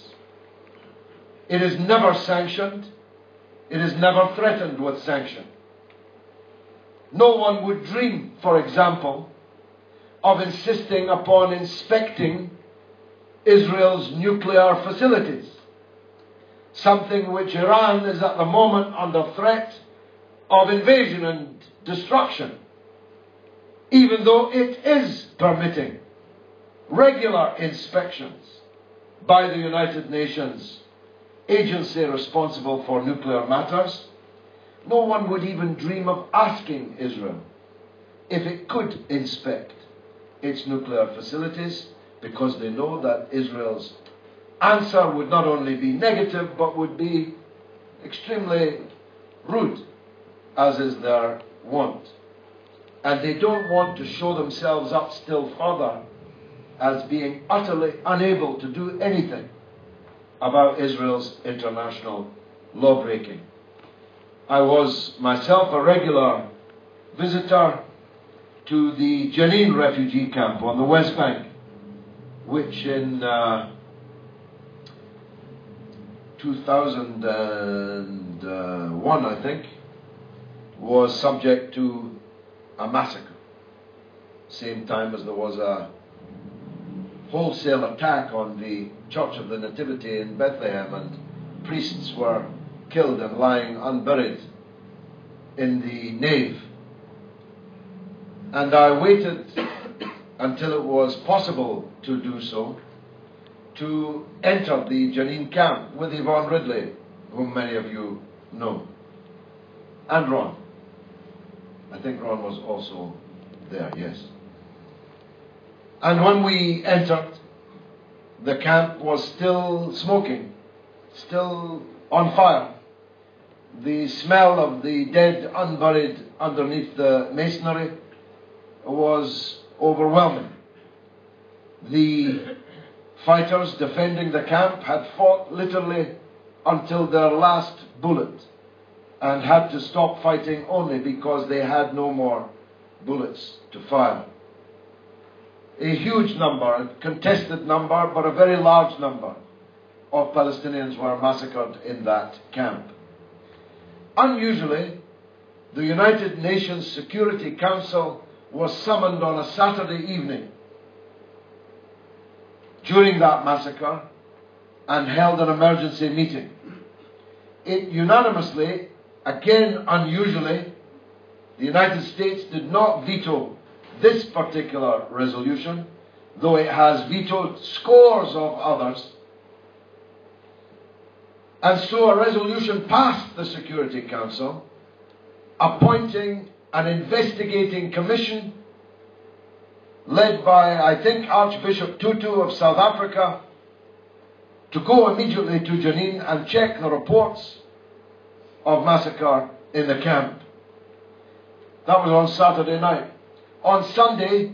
It is never sanctioned. It is never threatened with sanction. No one would dream, for example, of insisting upon inspecting Israel's nuclear facilities, something which Iran is at the moment under threat of invasion and destruction, even though it is permitting regular inspections by the United Nations agency responsible for nuclear matters, no one would even dream of asking Israel if it could inspect its nuclear facilities, because they know that Israel's answer would not only be negative but would be extremely rude, as is their wont. And they don't want to show themselves up still further as being utterly unable to do anything about Israel's international law-breaking. I was myself a regular visitor to the Jenin refugee camp on the West Bank, which in 2001, I think, was subject to a massacre. Same time as there was a wholesale attack on the Church of the Nativity in Bethlehem, and priests were killed and lying unburied in the nave. And I waited until it was possible to do so, to enter the Jenin camp with Yvonne Ridley, whom many of you know, and Ron. I think Ron was also there, yes. And when we entered, the camp was still smoking, still on fire. The smell of the dead unburied underneath the masonry was overwhelming. The fighters defending the camp had fought literally until their last bullet and had to stop fighting only because they had no more bullets to fire. A huge number, a contested number, but a very large number of Palestinians were massacred in that camp. Unusually, the United Nations Security Council was summoned on a Saturday evening during that massacre and held an emergency meeting. It unanimously, again unusually, the United States did not veto this particular resolution, though it has vetoed scores of others. And so a resolution passed the Security Council appointing an investigating commission led by, I think, Archbishop Tutu of South Africa to go immediately to Jenin and check the reports of massacre in the camp. That was on Saturday night. On Sunday,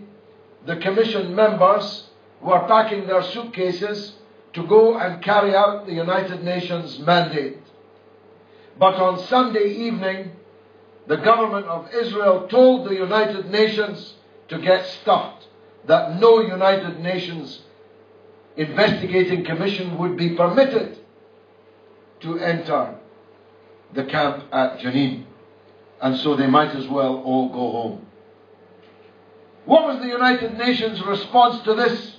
the commission members were packing their suitcases to go and carry out the United Nations mandate. But on Sunday evening, the government of Israel told the United Nations to get stuffed, that no United Nations investigating commission would be permitted to enter the camp at Jenin. And so they might as well all go home. What was the United Nations response to this?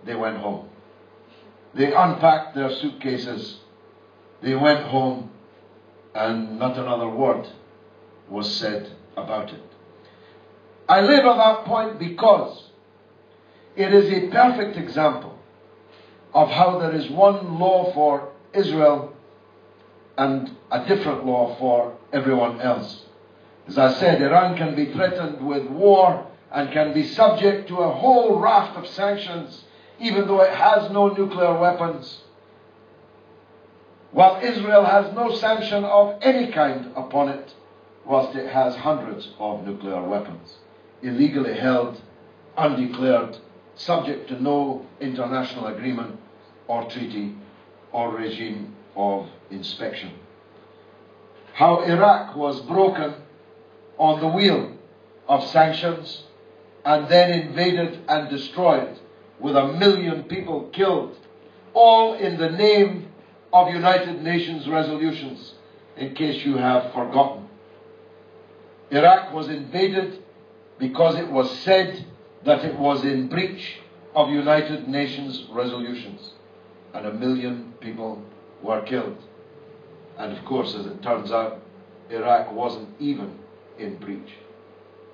They went home. They unpacked their suitcases. They went home, and not another word was said about it. I labour that point because it is a perfect example of how there is one law for Israel and a different law for everyone else. As I said, Iran can be threatened with war and can be subject to a whole raft of sanctions, even though it has no nuclear weapons, while Israel has no sanction of any kind upon it, whilst it has hundreds of nuclear weapons, illegally held, undeclared, subject to no international agreement or treaty or regime of inspection. How Iraq was broken on the wheel of sanctions and then invaded and destroyed with 1 million people killed, all in the name of United Nations resolutions, in case you have forgotten. Iraq was invaded because it was said that it was in breach of United Nations resolutions, and 1 million people were killed. And of course, as it turns out, Iraq wasn't even in breach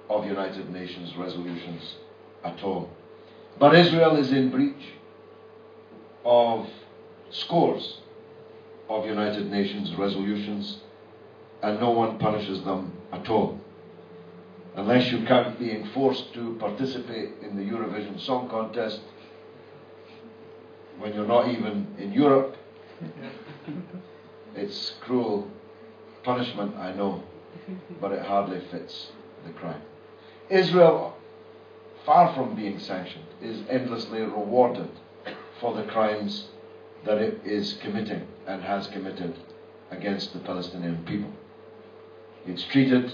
of United Nations resolutions at all. But Israel is in breach. of scores of United Nations resolutions, and no one punishes them at all. Unless you count being forced to participate in the Eurovision Song Contest when you're not even in Europe. It's cruel punishment, I know, but it hardly fits the crime. Israel, far from being sanctioned, is endlessly rewarded for the crimes that it is committing and has committed against the Palestinian people. It's treated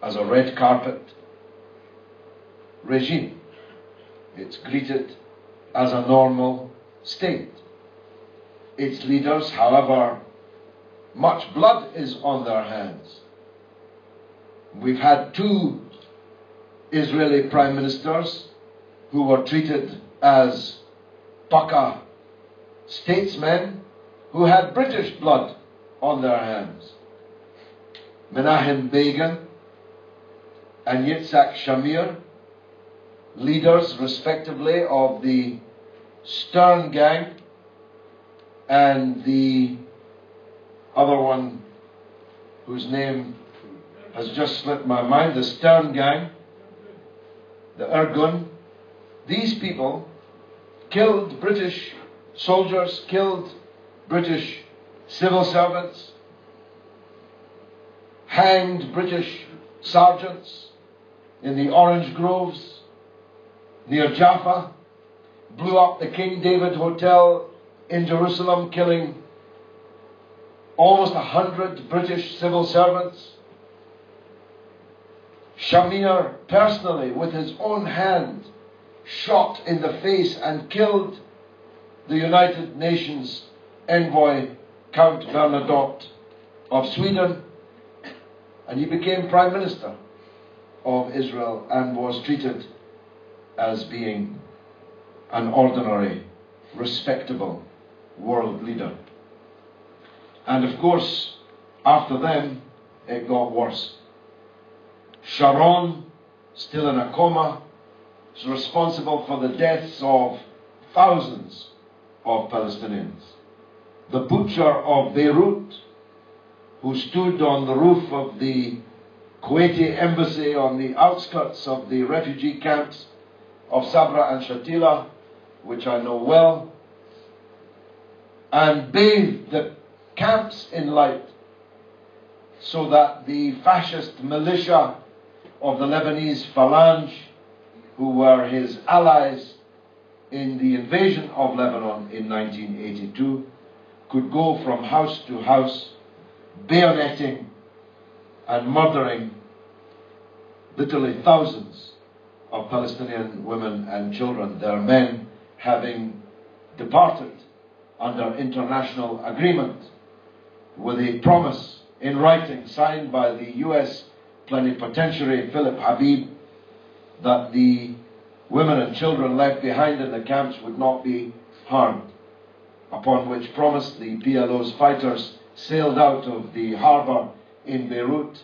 as a red carpet regime. It's greeted as a normal state. Its leaders, however much blood is on their hands. We've had 2 Israeli prime ministers who were treated as Paka statesmen who had British blood on their hands. Menachem Begin and Yitzhak Shamir, leaders respectively of the Stern Gang and the other one whose name has just slipped my mind, the Stern Gang, the Irgun. These people killed British soldiers, killed British civil servants, hanged British sergeants in the orange groves near Jaffa, blew up the King David Hotel in Jerusalem, killing almost 100 British civil servants. Shamir personally, with his own hand, shot in the face and killed the United Nations envoy, Count Bernadotte of Sweden, and he became Prime Minister of Israel and was treated as being an ordinary, respectable world leader. And of course, after them, it got worse. Sharon, still in a coma, is responsible for the deaths of thousands of Palestinians. The butcher of Beirut, who stood on the roof of the Kuwaiti embassy on the outskirts of the refugee camps of Sabra and Shatila, which I know well, and bathed the camps in light so that the fascist militia of the Lebanese Phalange, who were his allies in the invasion of Lebanon in 1982, could go from house to house, bayoneting and murdering literally thousands of Palestinian women and children, their men having departed under international agreement with a promise in writing signed by the US plenipotentiary Philip Habib that the women and children left behind in the camps would not be harmed, upon which promise the PLO's fighters sailed out of the harbour in Beirut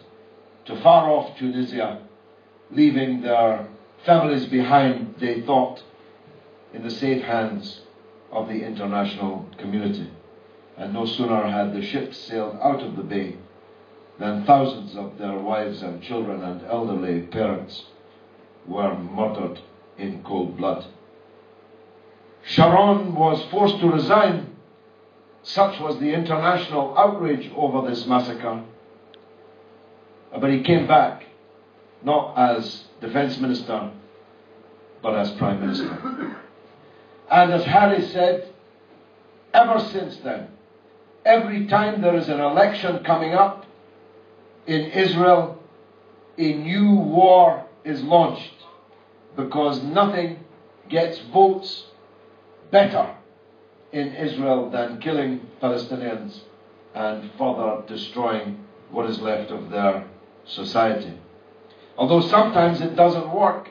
to far off Tunisia, leaving their families behind, they thought, in the safe hands of the international community. And no sooner had the ships sailed out of the bay than thousands of their wives and children and elderly parents were murdered in cold blood. Sharon was forced to resign. Such was the international outrage over this massacre. But he came back, not as Defence Minister, but as Prime Minister. And as Harry said, ever since then, every time there is an election coming up in Israel, a new war is launched, because nothing gets votes better in Israel than killing Palestinians and further destroying what is left of their society. Although sometimes it doesn't work.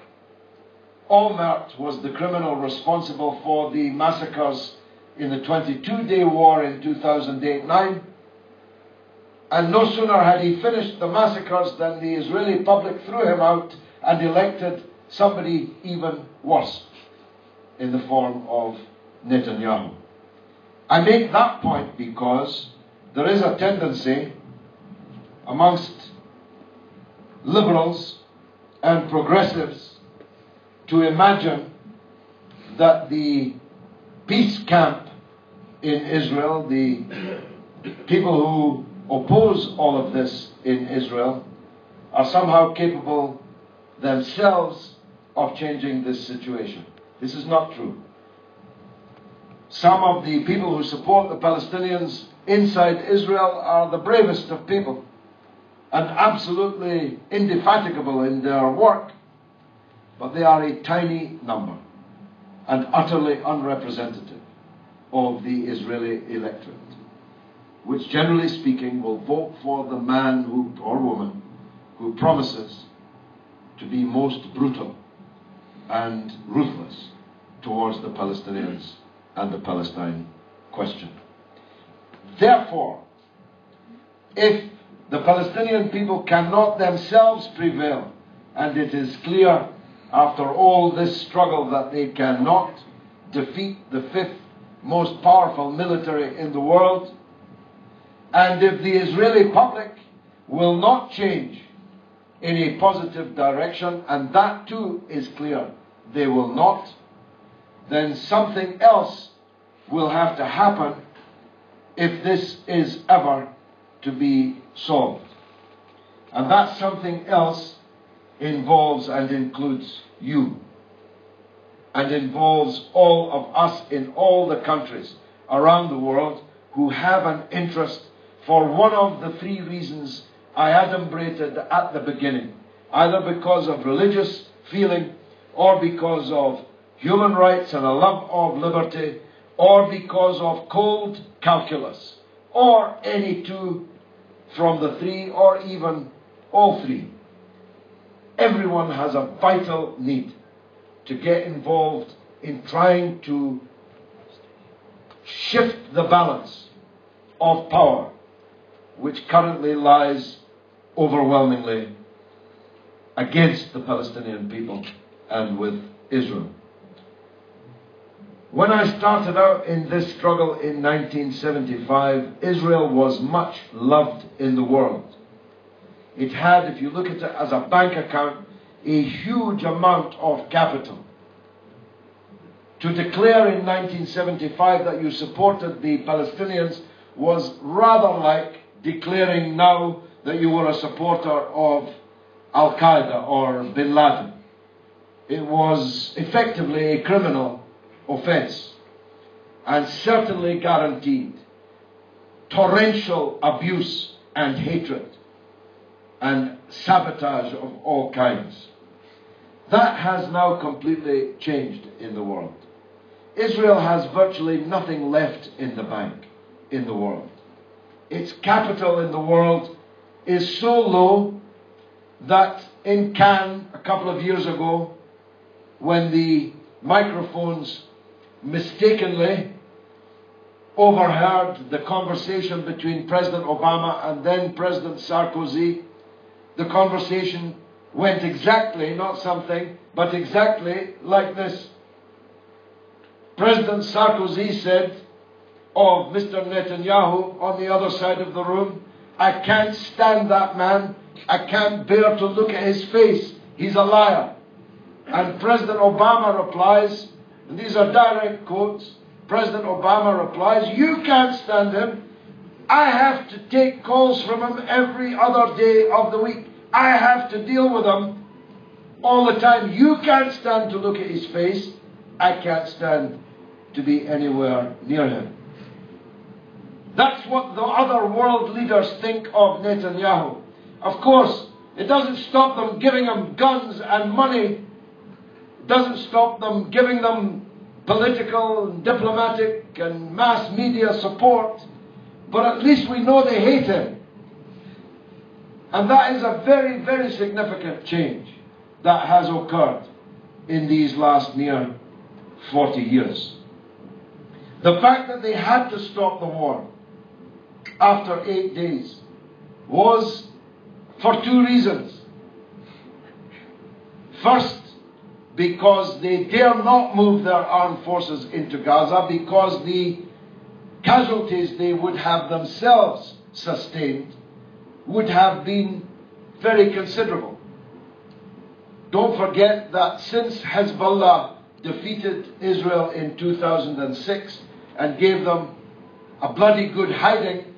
Olmert was the criminal responsible for the massacres in the 22-day war in 2008-9, and no sooner had he finished the massacres than the Israeli public threw him out and elected somebody even worse in the form of Netanyahu. I make that point because there is a tendency amongst liberals and progressives to imagine that the peace camp in Israel, the people who oppose all of this in Israel, are somehow capable themselves of changing this situation. This is not true. Some of the people who support the Palestinians inside Israel are the bravest of people and absolutely indefatigable in their work, but they are a tiny number and utterly unrepresentative of the Israeli electorate, which generally speaking will vote for the man or woman who promises to be most brutal and ruthless towards the Palestinians and the Palestine question. Therefore, if the Palestinian people cannot themselves prevail, and it is clear after all this struggle that they cannot defeat the fifth most powerful military in the world, and if the Israeli public will not change in a positive direction, and that too is clear, they will not, then something else will have to happen if this is ever to be solved. And that something else involves and includes you, and involves all of us in all the countries around the world who have an interest for one of the three reasons I adumbrated at the beginning, either because of religious feeling, or because of human rights and a love of liberty, or because of cold calculus, or any two from the three, or even all three. Everyone has a vital need to get involved in trying to shift the balance of power, which currently lies overwhelmingly against the Palestinian people and with Israel. When I started out in this struggle in 1975, Israel was much loved in the world. It had, if you look at it as a bank account, a huge amount of capital. To declare in 1975 that you supported the Palestinians was rather like declaring now that you were a supporter of Al-Qaeda or Bin Laden. It was effectively a criminal offense, and certainly guaranteed torrential abuse and hatred and sabotage of all kinds. That has now completely changed in the world. Israel has virtually nothing left in the bank in the world. Its capital in the world is so low that in Cannes a couple of years ago, when the microphones mistakenly overheard the conversation between President Obama and then President Sarkozy, the conversation went exactly, not something, but exactly like this. President Sarkozy said of Mr. Netanyahu on the other side of the room, "I can't stand that man. I can't bear to look at his face. He's a liar." And President Obama replies, and these are direct quotes, President Obama replies, "You can't stand him. I have to take calls from him every other day of the week. I have to deal with him all the time. You can't stand to look at his face. I can't stand to be anywhere near him." That's what the other world leaders think of Netanyahu. Of course, it doesn't stop them giving him guns and money. It doesn't stop them giving them political, diplomatic and mass media support. But at least we know they hate him. And that is a very, very significant change that has occurred in these last near 40 years. The fact that they had to stop the war after 8 days was for two reasons. First, because they dare not move their armed forces into Gaza because the casualties they would have themselves sustained would have been very considerable. Don't forget that since Hezbollah defeated Israel in 2006 and gave them a bloody good hiding,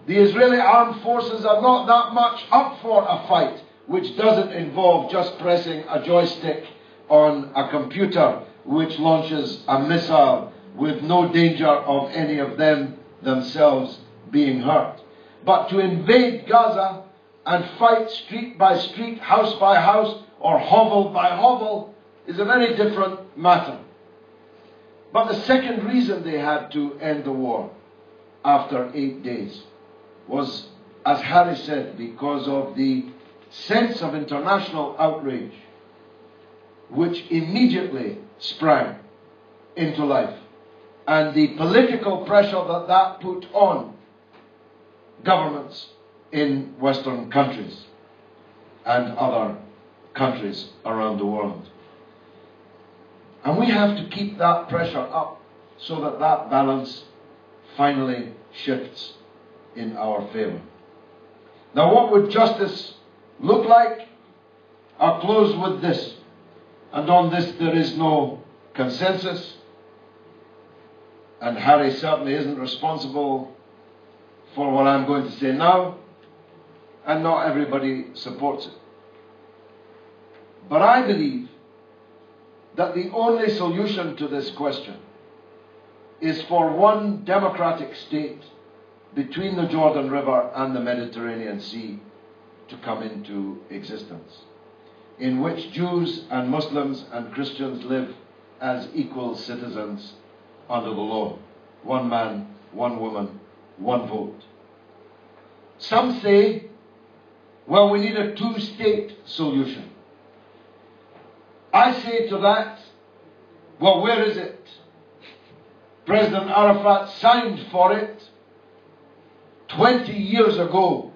the Israeli armed forces are not that much up for a fight which doesn't involve just pressing a joystick on a computer which launches a missile with no danger of any of them themselves being hurt. But to invade Gaza and fight street by street, house by house, or hovel by hovel is a very different matter. But the second reason they had to end the war after 8 days was, as Harry said, because of the sense of international outrage which immediately sprang into life, and the political pressure that that put on governments in Western countries and other countries around the world. And we have to keep that pressure up so that that balance finally shifts in our favor. Now, what would justice look like? I'll close with this. And on this there is no consensus. And Harry certainly isn't responsible for what I'm going to say now. And not everybody supports it. But I believe that the only solution to this question is for one democratic state between the Jordan River and the Mediterranean Sea to come into existence, in which Jews and Muslims and Christians live as equal citizens under the law. One man, one woman, one vote. Some say, well, we need a two-state solution. I say to that, well, where is it? President Arafat signed for it 20 years ago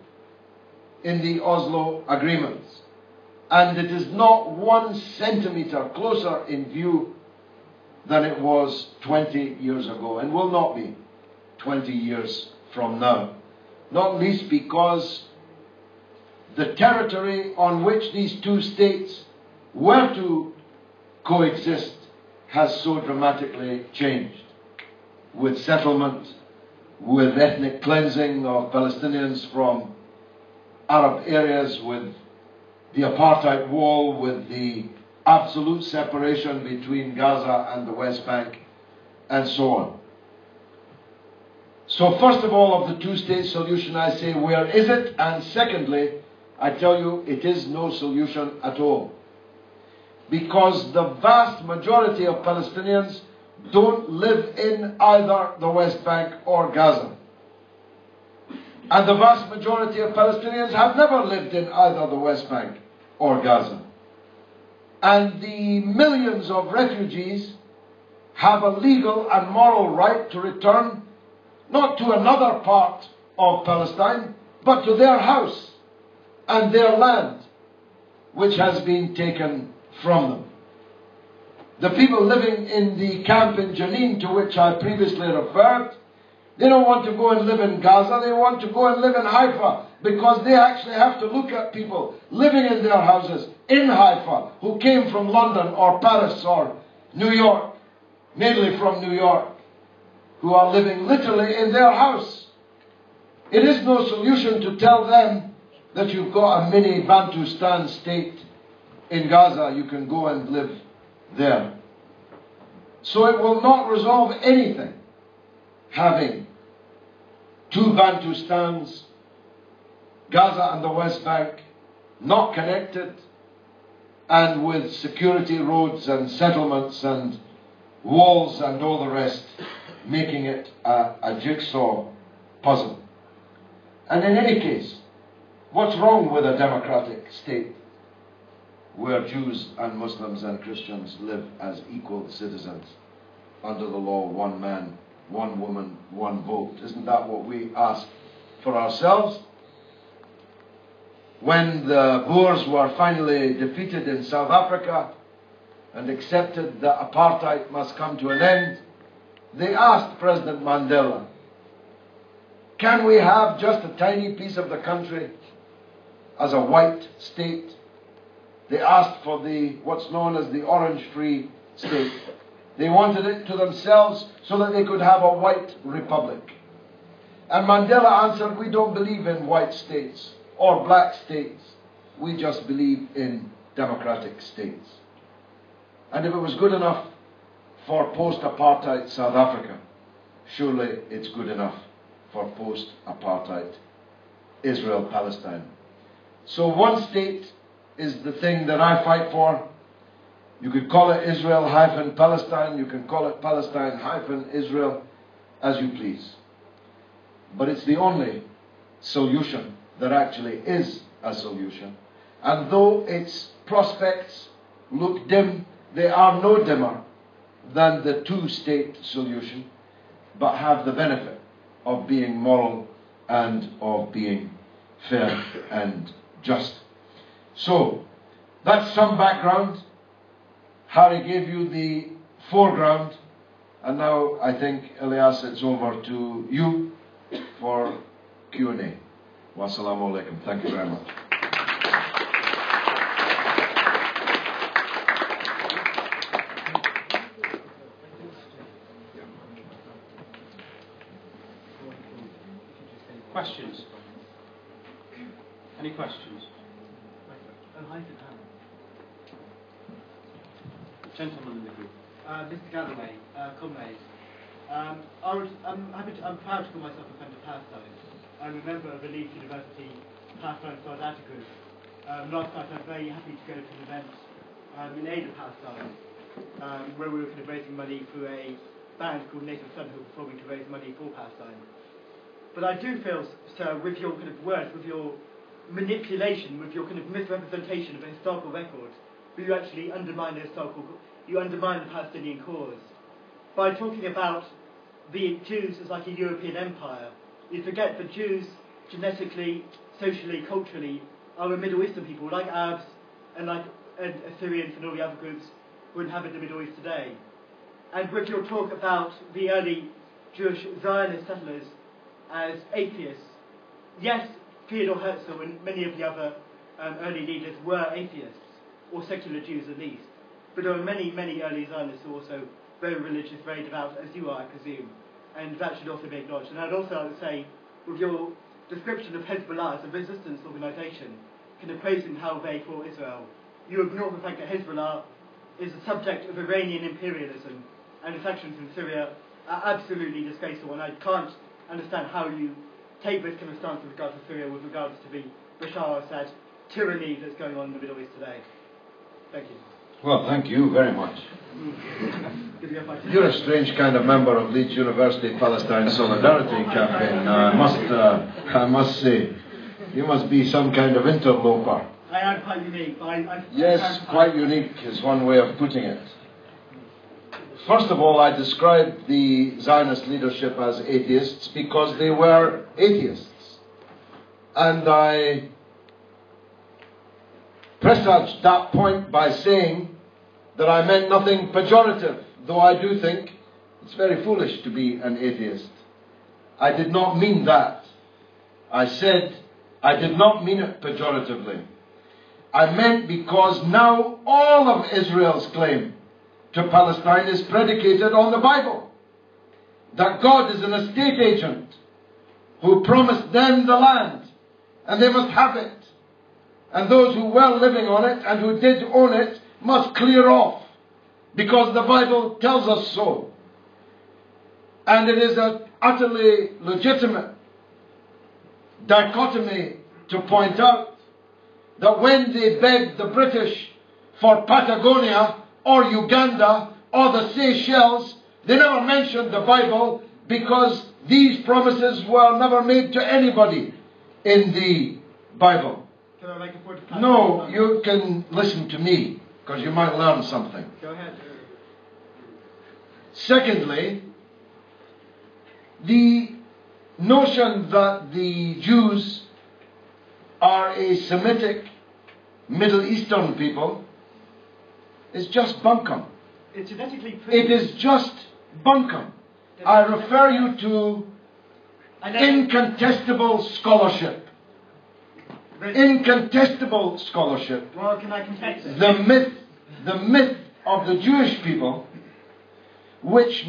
in the Oslo agreements. And it is not 1 centimetre closer in view than it was 20 years ago, and will not be 20 years from now. Not least because the territory on which these two states were to coexist has so dramatically changed, with settlement, with ethnic cleansing of Palestinians from Arab areas, with the apartheid wall, with the absolute separation between Gaza and the West Bank, and so on. So first of all, of the two-state solution, I say, where is it? And secondly, I tell you, it is no solution at all. Because the vast majority of Palestinians don't live in either the West Bank or Gaza. And the vast majority of Palestinians have never lived in either the West Bank or Gaza. And the millions of refugees have a legal and moral right to return not to another part of Palestine, but to their house and their land, which has been taken from them. The people living in the camp in Jenin, to which I previously referred, they don't want to go and live in Gaza, they want to go and live in Haifa, because they actually have to look at people living in their houses in Haifa who came from London or Paris or New York, mainly from New York, who are living literally in their house. It is no solution to tell them that you've got a mini Bantustan state in Gaza, you can go and live there. So it will not resolve anything having two Bantustans, Gaza and the West Bank, not connected, and with security roads and settlements and walls and all the rest, making it a jigsaw puzzle. And in any case, what's wrong with a democratic state where Jews and Muslims and Christians live as equal citizens under the law, one man, one woman, one vote? Isn't that what we ask for ourselves? When the Boers were finally defeated in South Africa and accepted that apartheid must come to an end, They asked President Mandela, can we have just a tiny piece of the country as a white state? They asked for what's known as the Orange Free State. They wanted it to themselves so that they could have a white republic. And Mandela answered, we don't believe in white states or black states. We just believe in democratic states. And if it was good enough for post-apartheid South Africa, surely it's good enough for post-apartheid Israel-Palestine. So one state is the thing that I fight for. You could call it Israel-Palestine, you can call it Palestine-Israel, as you please. But it's the only solution that actually is a solution. And though its prospects look dim, they are no dimmer than the two-state solution, but have the benefit of being moral and of being fair and just. So, that's some background. Harry gave you the foreground, and now I think, Elias, it's over to you for Q&A. Wassalamu alaikum. Thank you very much. Questions? Any questions? Gentleman in the group. Mr. Galloway, comrades. I'm proud to call myself a friend of Palestine. I'm a member of the Leeds University Palestine Solidarity Group. Last night I was very happy to go to an event in aid of Palestine, where we were kind of raising money through a band called Native Sun who were performing to raise money for Palestine. But I do feel, sir, with your kind of words, with your manipulation, with your kind of misrepresentation of a historical record, but you actually undermine the Palestinian cause. By talking about the Jews as like a European empire, you forget that Jews, genetically, socially, culturally, are a Middle Eastern people, like Arabs and like Assyrians and all the other groups who inhabit the Middle East today. And with your talk about the early Jewish Zionist settlers as atheists, yes, Theodor Herzl and many of the other early leaders were atheists, or secular Jews at least. But there are many, many early Zionists who are also very religious, very devout, as you are, I presume. And that should also be acknowledged. And I'd also like to say, with your description of Hezbollah as a resistance organisation, kind of praising how they fought Israel, you ignore the fact that Hezbollah is a subject of Iranian imperialism, and its actions in Syria are absolutely disgraceful, and I can't understand how you take this kind of stance with regards to Syria with regards to the Bashar al-Assad tyranny that's going on in the Middle East today. Thank you. Well, thank you very much. You're a strange kind of member of Leeds University Palestine Solidarity Campaign. I must say, you must be some kind of interloper. I am quite unique. Yes, quite unique is one way of putting it. First of all, I described the Zionist leadership as atheists because they were atheists. And I presaged that point by saying that I meant nothing pejorative, though I do think it's very foolish to be an atheist. I did not mean that. I said I did not mean it pejoratively. I meant because now all of Israel's claim to Palestine is predicated on the Bible. That God is an estate agent who promised them the land, and they must have it. And those who were living on it and who did own it must clear off, because the Bible tells us so. And it is an utterly legitimate dichotomy to point out that when they begged the British for Patagonia or Uganda or the Seychelles, they never mentioned the Bible, because these promises were never made to anybody in the Bible. Can I make a point of No, you can listen to me, because you might learn something. Go ahead. Secondly, the notion that the Jews are a Semitic Middle Eastern people is just bunkum. It's genetically It is just bunkum. I refer you to incontestable scholarship. Incontestable scholarship. Well, can I contest it? The myth of the Jewish people, which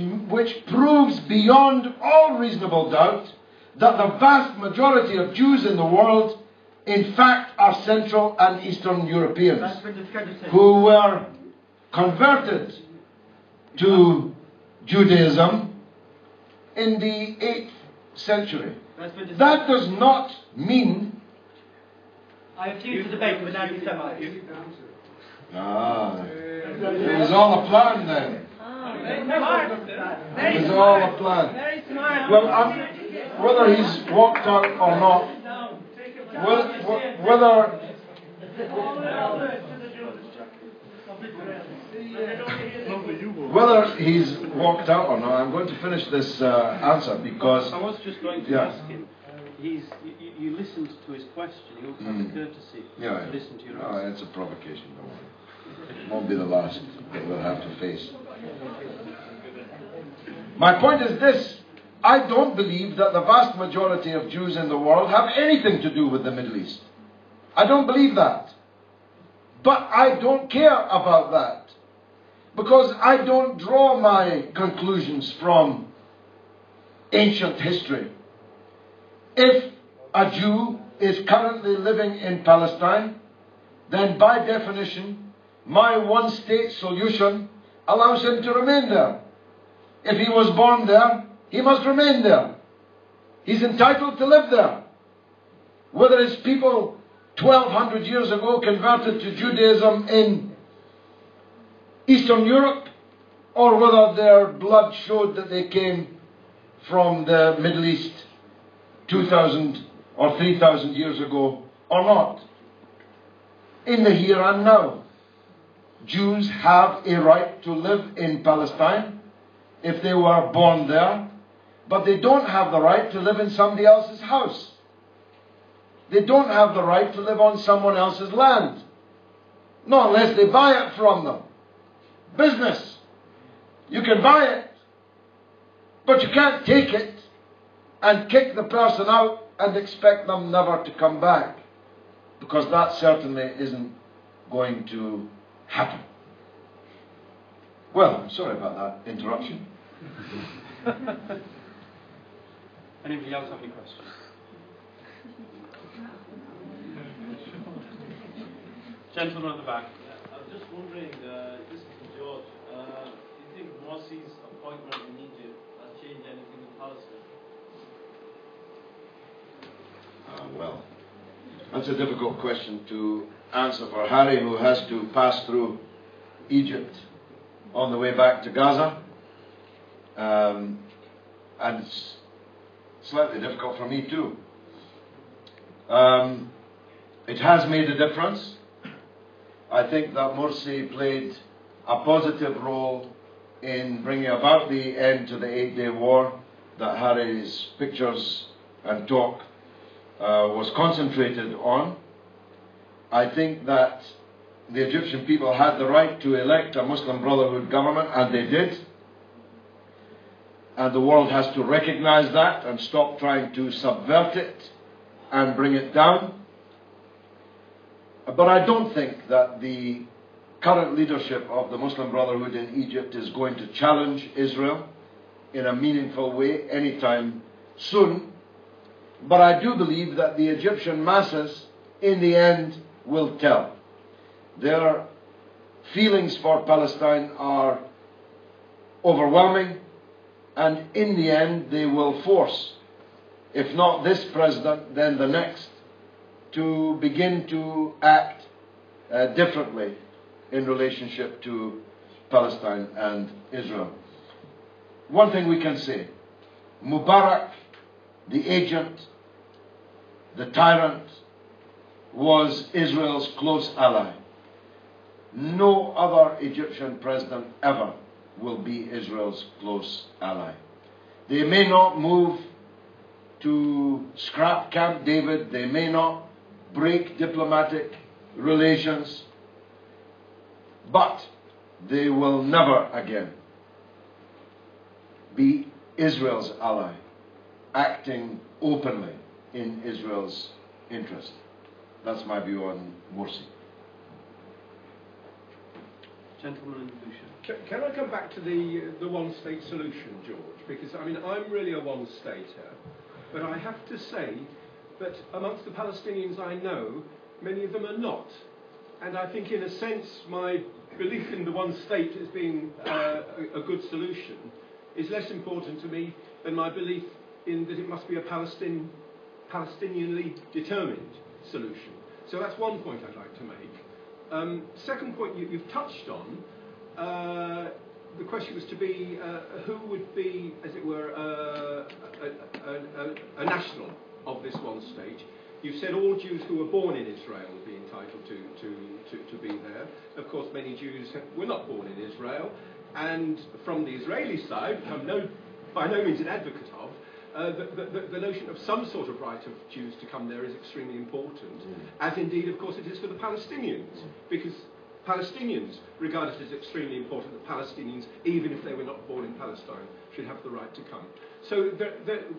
proves beyond all reasonable doubt that the vast majority of Jews in the world, in fact, are Central and Eastern Europeans That's been discredited. who were converted to Judaism in the 8th century. That does not mean... I refuse to debate with an anti-Semite. It was all a plan then. It was all a plan. Well, whether he's walked out or not, whether he's walked out or not, I'm going to finish this answer because... I was just going to ask him. You listened to his question. You also had the courtesy to listen to your answer. It's a provocation, don't worry. It won't be the last that we'll have to face. My point is this. I don't believe that the vast majority of Jews in the world have anything to do with the Middle East. I don't believe that. But I don't care about that. Because I don't draw my conclusions from ancient history. If a Jew is currently living in Palestine, then by definition, my one-state solution allows him to remain there. If he was born there, he must remain there. He's entitled to live there. Whether it's people 1200 years ago converted to Judaism in Eastern Europe, or whether their blood showed that they came from the Middle East 2,000 or 3,000 years ago, or not. In the here and now, Jews have a right to live in Palestine if they were born there, but they don't have the right to live in somebody else's house. They don't have the right to live on someone else's land. Not unless they buy it from them. Business. You can buy it, but you can't take it and kick the person out and expect them never to come back. Because that certainly isn't going to happen. Well, I'm sorry about that interruption. Anybody else have any questions? Gentleman at the back. I was just wondering, this is to George, do you think Morsi's appointment in Egypt has changed anything in Palestine? Well, that's a difficult question to answer for Harry, who has to pass through Egypt on the way back to Gaza. And it's slightly difficult for me too. It has made a difference. I think that Morsi played a positive role in bringing about the end to the 8-day war that Harry's pictures and talk was concentrated on. I think that the Egyptian people had the right to elect a Muslim Brotherhood government, and they did. And the world has to recognize that and stop trying to subvert it and bring it down. But I don't think that the current leadership of the Muslim Brotherhood in Egypt is going to challenge Israel in a meaningful way anytime soon. But I do believe that the Egyptian masses, in the end, will tell. Their feelings for Palestine are overwhelming, and in the end they will force, if not this president, then the next, to begin to act differently in relationship to Palestine and Israel. One thing we can say, Mubarak, the agent, the tyrant, was Israel's close ally. No other Egyptian president ever will be Israel's close ally. They may not move to scrap Camp David, they may not break diplomatic relations, but they will never again be Israel's ally, acting openly in Israel's interest. That's my view on Morsi. Gentleman in the blue shirt. Can I come back to the one-state solution, George? Because, I mean, I'm really a one-stater, but I have to say that amongst the Palestinians I know, many of them are not. And I think, in a sense, my belief in the one state as being a good solution is less important to me than my belief in that it must be a Palestinianly determined solution. So that's one point I'd like to make. Second point you've touched on, the question was to be who would be, as it were, a national of this one state. You've said all Jews who were born in Israel would be entitled to be there. Of course, many Jews were not born in Israel, and from the Israeli side, which I'm by no means an advocate of, the notion of some sort of right of Jews to come there is extremely important, as indeed, of course, it is for the Palestinians, because Palestinians regard it as extremely important that Palestinians, even if they were not born in Palestine, should have the right to come. So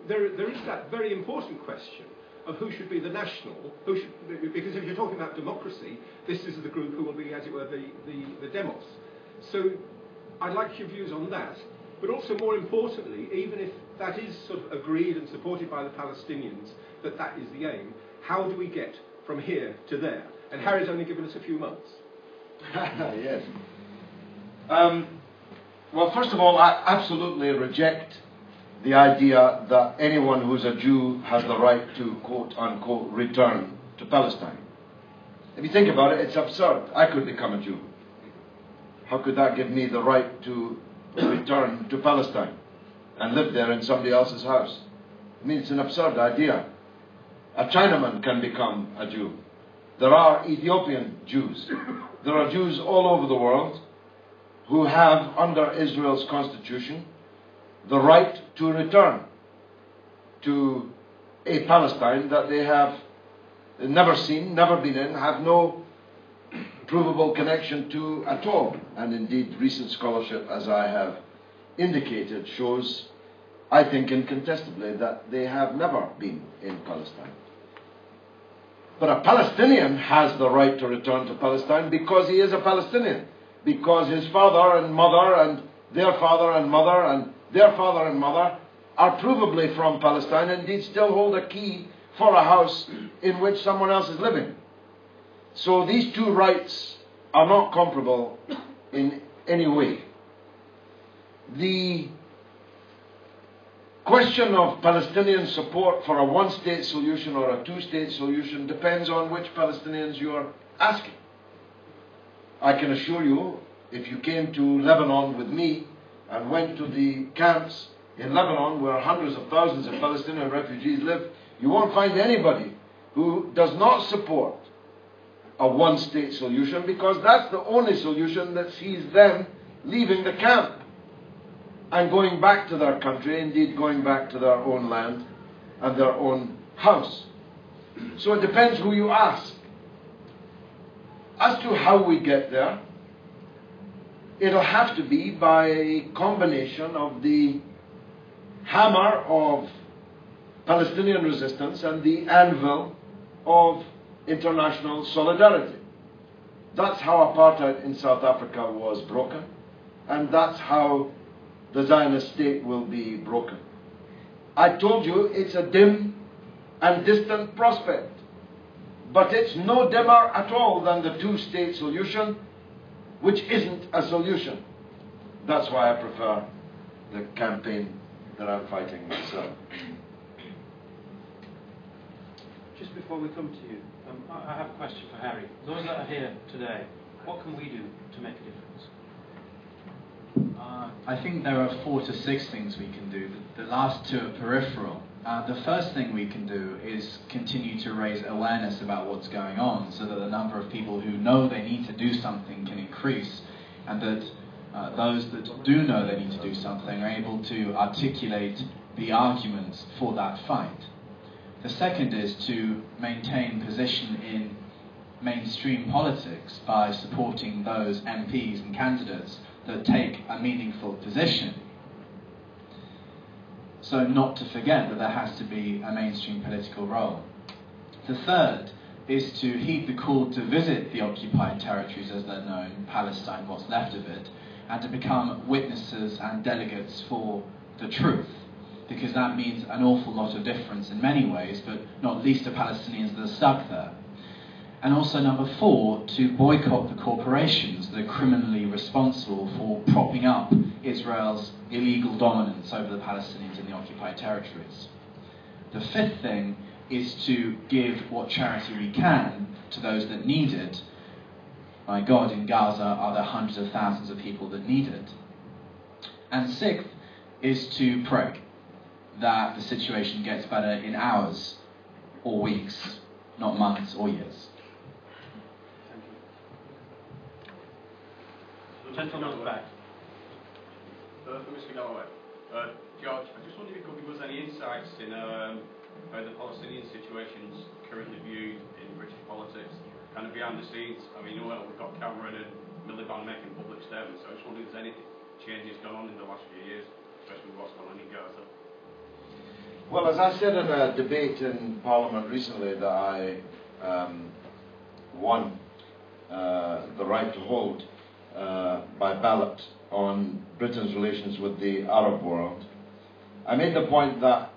there is that very important question of who should be the national, because if you're talking about democracy, this is the group who will be, as it were, the demos. So I'd like your views on that, but also more importantly, even if that is sort of agreed and supported by the Palestinians, that is the aim, how do we get from here to there? And Harry's only given us a few months. Yes. Well, first of all, I absolutely reject the idea that anyone who's a Jew has the right to, quote-unquote, return to Palestine. If you think about it, it's absurd. I could become a Jew. How could that give me the right to return to Palestine and live there in somebody else's house? I mean, it's an absurd idea. A Chinaman can become a Jew. There are Ethiopian Jews. There are Jews all over the world who have, under Israel's constitution, the right to return to a Palestine that they have never seen, never been in, have no provable connection to at all. And indeed, recent scholarship, as I have indicated, shows, I think incontestably, that they have never been in Palestine. But a Palestinian has the right to return to Palestine because he is a Palestinian, because his father and mother and their father and mother and their father and mother are provably from Palestine and indeed still hold a key for a house in which someone else is living. So these two rights are not comparable in any way. The question of Palestinian support for a one-state solution or a two-state solution depends on which Palestinians you are asking. I can assure you, if you came to Lebanon with me and went to the camps in Lebanon where hundreds of thousands of Palestinian refugees live, you won't find anybody who does not support a one-state solution, because that's the only solution that sees them leaving the camp and going back to their country, indeed going back to their own land and their own house. So it depends who you ask. As to how we get there, it'll have to be by a combination of the hammer of Palestinian resistance and the anvil of international solidarity. That's how apartheid in South Africa was broken, and that's how the Zionist state will be broken. I told you it's a dim and distant prospect, but it's no dimmer at all than the two-state solution, which isn't a solution. That's why I prefer the campaign that I'm fighting myself. Just before we come to you, I have a question for Harry. Those that are here today, what can we do to make a difference? I think there are 4 to 6 things we can do. The last 2 are peripheral. The first thing we can do is continue to raise awareness about what's going on, so that the number of people who know they need to do something can increase, and that those that do know they need to do something are able to articulate the arguments for that fight. The second is to maintain position in mainstream politics by supporting those MPs and candidates that take a meaningful position. so not to forget that there has to be a mainstream political role. The third is to heed the call to visit the occupied territories as they're known, Palestine, what's left of it, and to become witnesses and delegates for the truth, because that means an awful lot of difference in many ways, but not least to Palestinians that are stuck there. And also, number 4, to boycott the corporations that are criminally responsible for propping up Israel's illegal dominance over the Palestinians in the occupied territories. The 5th thing is to give what charity we can to those that need it. My God, in Gaza are there hundreds of thousands of people that need it. And 6th is to pray that the situation gets better in hours or weeks, not months or years. Gentleman at the back. For Mr. Galloway. George, I just wondered if you could give us any insights in how the Palestinian situation is currently viewed in British politics, kind of behind the scenes. I mean, we've got Cameron and Miliband making public statements, so I just wondered if there's any changes gone on in the last few years, especially with what's going on in Gaza. Well, as I said in a debate in Parliament recently that I won the right to hold by ballot on Britain's relations with the Arab world, I made the point that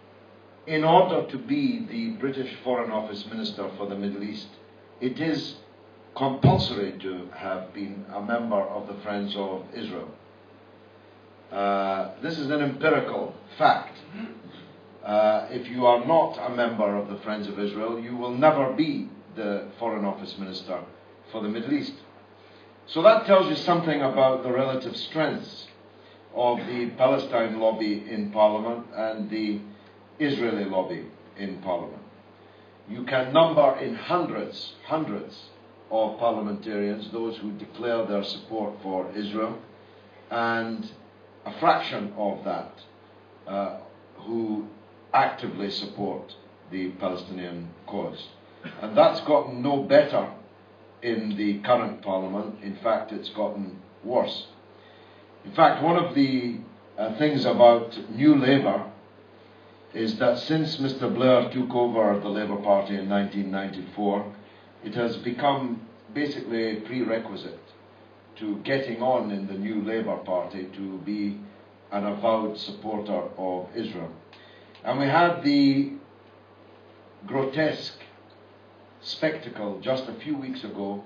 in order to be the British Foreign Office Minister for the Middle East, it is compulsory to have been a member of the Friends of Israel. This is an empirical fact. If you are not a member of the Friends of Israel, you will never be the Foreign Office Minister for the Middle East. So that tells you something about the relative strengths of the Palestine lobby in Parliament and the Israeli lobby in Parliament. You can number in hundreds of parliamentarians those who declare their support for Israel, and a fraction of that who actively support the Palestinian cause. And that's gotten no better in the current Parliament. In fact, it's gotten worse. In fact, one of the things about New Labour is that since Mr. Blair took over the Labour Party in 1994, it has become basically a prerequisite to getting on in the New Labour Party to be an avowed supporter of Israel. And we had the grotesque spectacle just a few weeks ago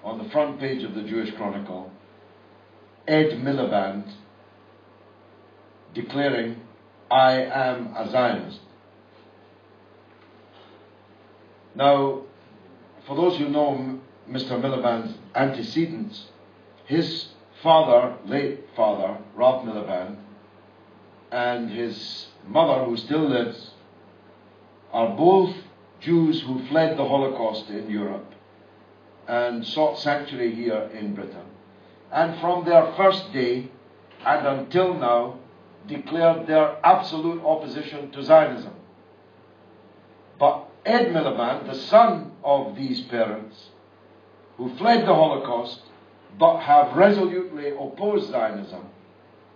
on the front page of the Jewish Chronicle, Ed Miliband declaring, "I am a Zionist." Now, for those who know Mr. Miliband's antecedents, his father, late father, Ralph Miliband, and his mother, who still lives, are both Jews who fled the Holocaust in Europe and sought sanctuary here in Britain. And from their first day and until now, declared their absolute opposition to Zionism. But Ed Miliband, the son of these parents, who fled the Holocaust but have resolutely opposed Zionism,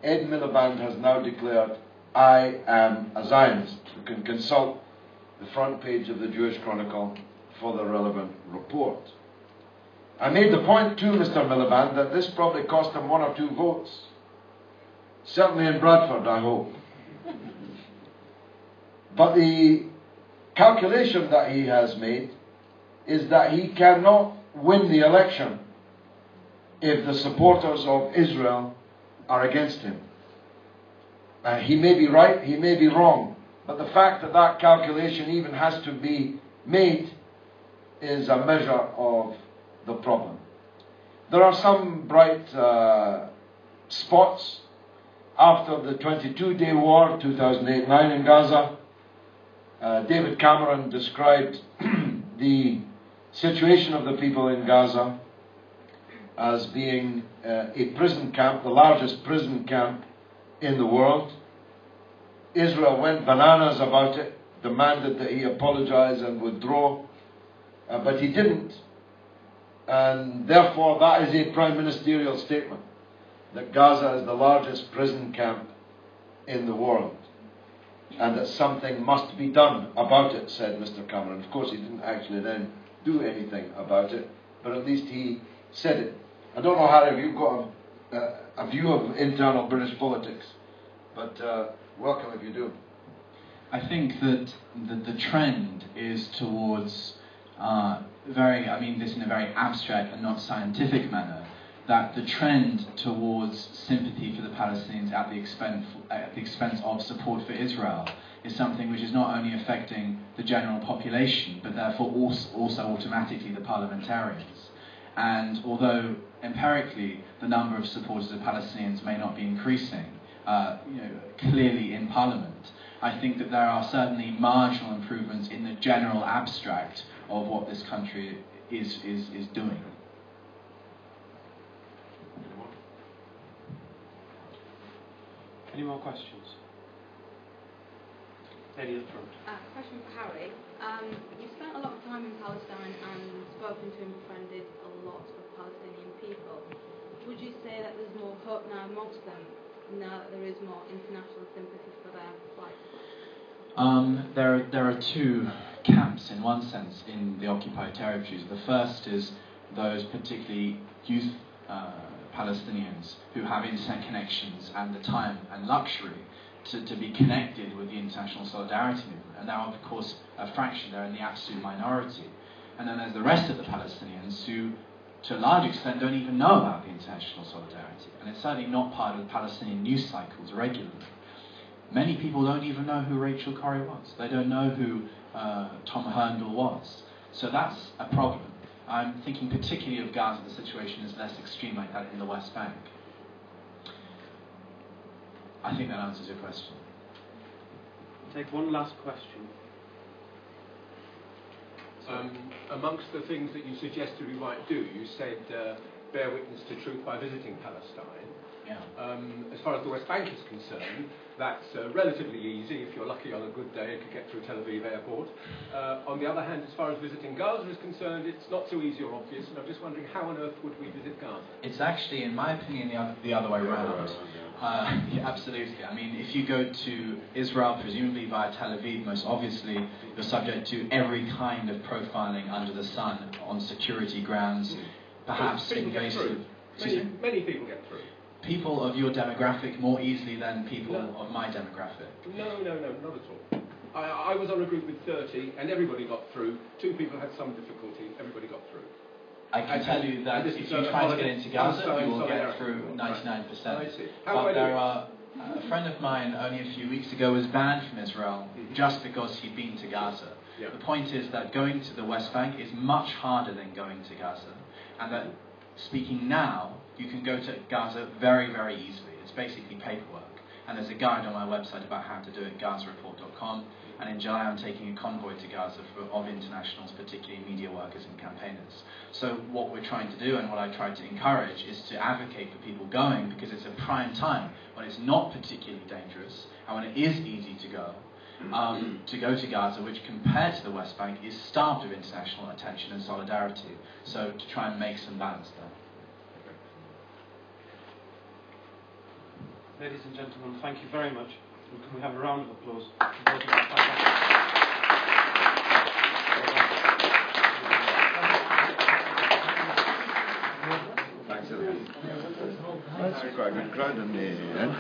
Ed Miliband has now declared, "I am a Zionist." You can consult the front page of the Jewish Chronicle for the relevant report. I made the point to Mr. Miliband that this probably cost him 1 or 2 votes. Certainly in Bradford, I hope. But the calculation that he has made is that he cannot win the election if the supporters of Israel are against him. He may be right, he may be wrong, but the fact that that calculation even has to be made is a measure of the problem. There are some bright spots. After the 22-day war, 2008-9 in Gaza, David Cameron described the situation of the people in Gaza as being a prison camp, the largest prison camp in the world. Israel went bananas about it, demanded that he apologize and withdraw, but he didn't. And therefore that is a prime ministerial statement, that Gaza is the largest prison camp in the world. and that something must be done about it, said Mr. Cameron. Of course, he didn't actually then do anything about it, but at least he said it. I don't know, Harry, if you've got a view of internal British politics, but welcome if you do. I think that the trend is towards this in a very abstract and not scientific manner, that the trend towards sympathy for the Palestinians at the expense of support for Israel is something which is not only affecting the general population, but therefore also automatically the parliamentarians. And although empirically the number of supporters of Palestinians may not be increasing, clearly in Parliament, I think that there are certainly marginal improvements in the general abstract of what this country is doing. Any more questions? Lady at front. Question for Harry. You've spent a lot of time in Palestine and spoken to and befriended a lot of Palestinian people. Would you say that there's more hope now amongst them, now that there is more international sympathy for their plight? There are two camps, in one sense, in the occupied territories. The first is those particularly youth Palestinians who have internet connections and the time and luxury to be connected with the international solidarity movement. And they're, of course, a fraction. They're in the absolute minority. And then there's the rest of the Palestinians who, to a large extent, don't even know about the international solidarity. And it's certainly not part of the Palestinian news cycles regularly. Many people don't even know who Rachel Corrie was. They don't know who Tom Herndl was. So that's a problem. I'm thinking particularly of Gaza. The situation is less extreme like that in the West Bank. I think that answers your question. We'll take one last question. Amongst the things that you suggested we might do, you said bear witness to truth by visiting Palestine. Yeah. As far as the West Bank is concerned, that's relatively easy. If you're lucky on a good day, you could get through Tel Aviv airport. On the other hand, as far as visiting Gaza is concerned, it's not so easy or obvious, and I'm just wondering how on earth would we visit Gaza? It's actually, in my opinion, the other way around. Yeah, absolutely. I mean, if you go to Israel, presumably via Tel Aviv, most obviously, you're subject to every kind of profiling under the sun on security grounds, perhaps invasive. Many people get through. People of your demographic more easily than people of my demographic? No, not at all. I was on a group with 30 and everybody got through. 2 people had some difficulty, everybody got through. I can tell you that if you try to get into Gaza, you will get through 99%. I see. But there are... A friend of mine only a few weeks ago was banned from Israel just because he'd been to Gaza. Yeah. The point is that going to the West Bank is much harder than going to Gaza, and that speaking now, you can go to Gaza very, very easily. It's basically paperwork. And there's a guide on my website about how to do it, gazareport.com. And in July, I'm taking a convoy to Gaza of internationals, particularly media workers and campaigners. So what we're trying to do, and what I try to encourage, is to advocate for people going, because it's a prime time when it's not particularly dangerous, and when it is easy to go to Gaza, which compared to the West Bank is starved of international attention and solidarity. So to try and make some balance there. Ladies and gentlemen, thank you very much. And can we have a round of applause? Thanks, everyone. That's quite a good crowd in the end.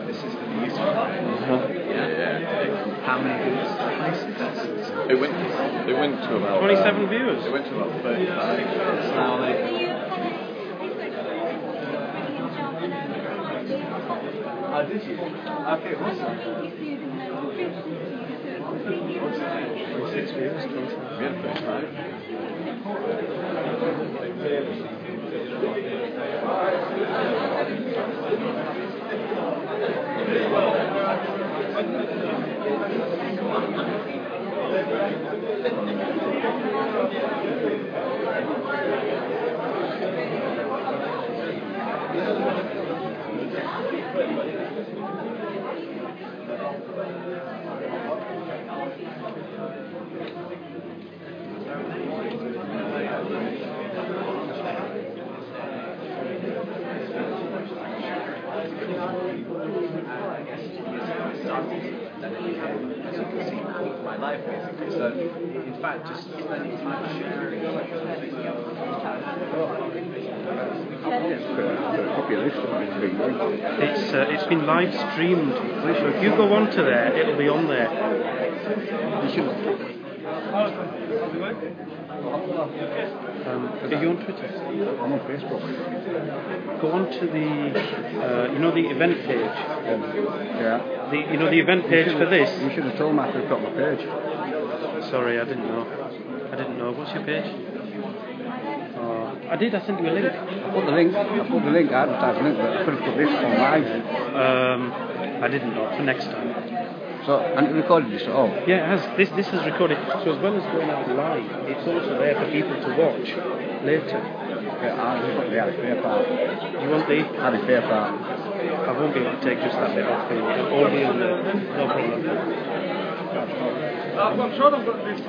This is the news. Yeah. How many views? It went to about 27 viewers. It went to about 35. Now they... Oh, did you? Okay, awesome. 26 views, 27. We had 35. then it became, as you can see, the point of my life basically. So in fact, just spending time sharing it's been live streamed. So if you go onto there, it'll be on there. Are you on Twitter? I'm on Facebook. Go on to the, the event page. Yeah. The event page for this. You should have told me I could have got my page. Sorry, I didn't know. What's your page? I did. I sent you a link. I put the link. I advertised the link, but I could have put this online. I didn't know. For next time. So, and it recorded this at all? Yeah, it has. This is recorded. So as well as going out live, it's also there for people to watch later. Yeah, I want the Harry Fair part. You want the Harry Fair part? I won't be able to take just that bit off for you. Only in the, no problem. I'm sure I've got this.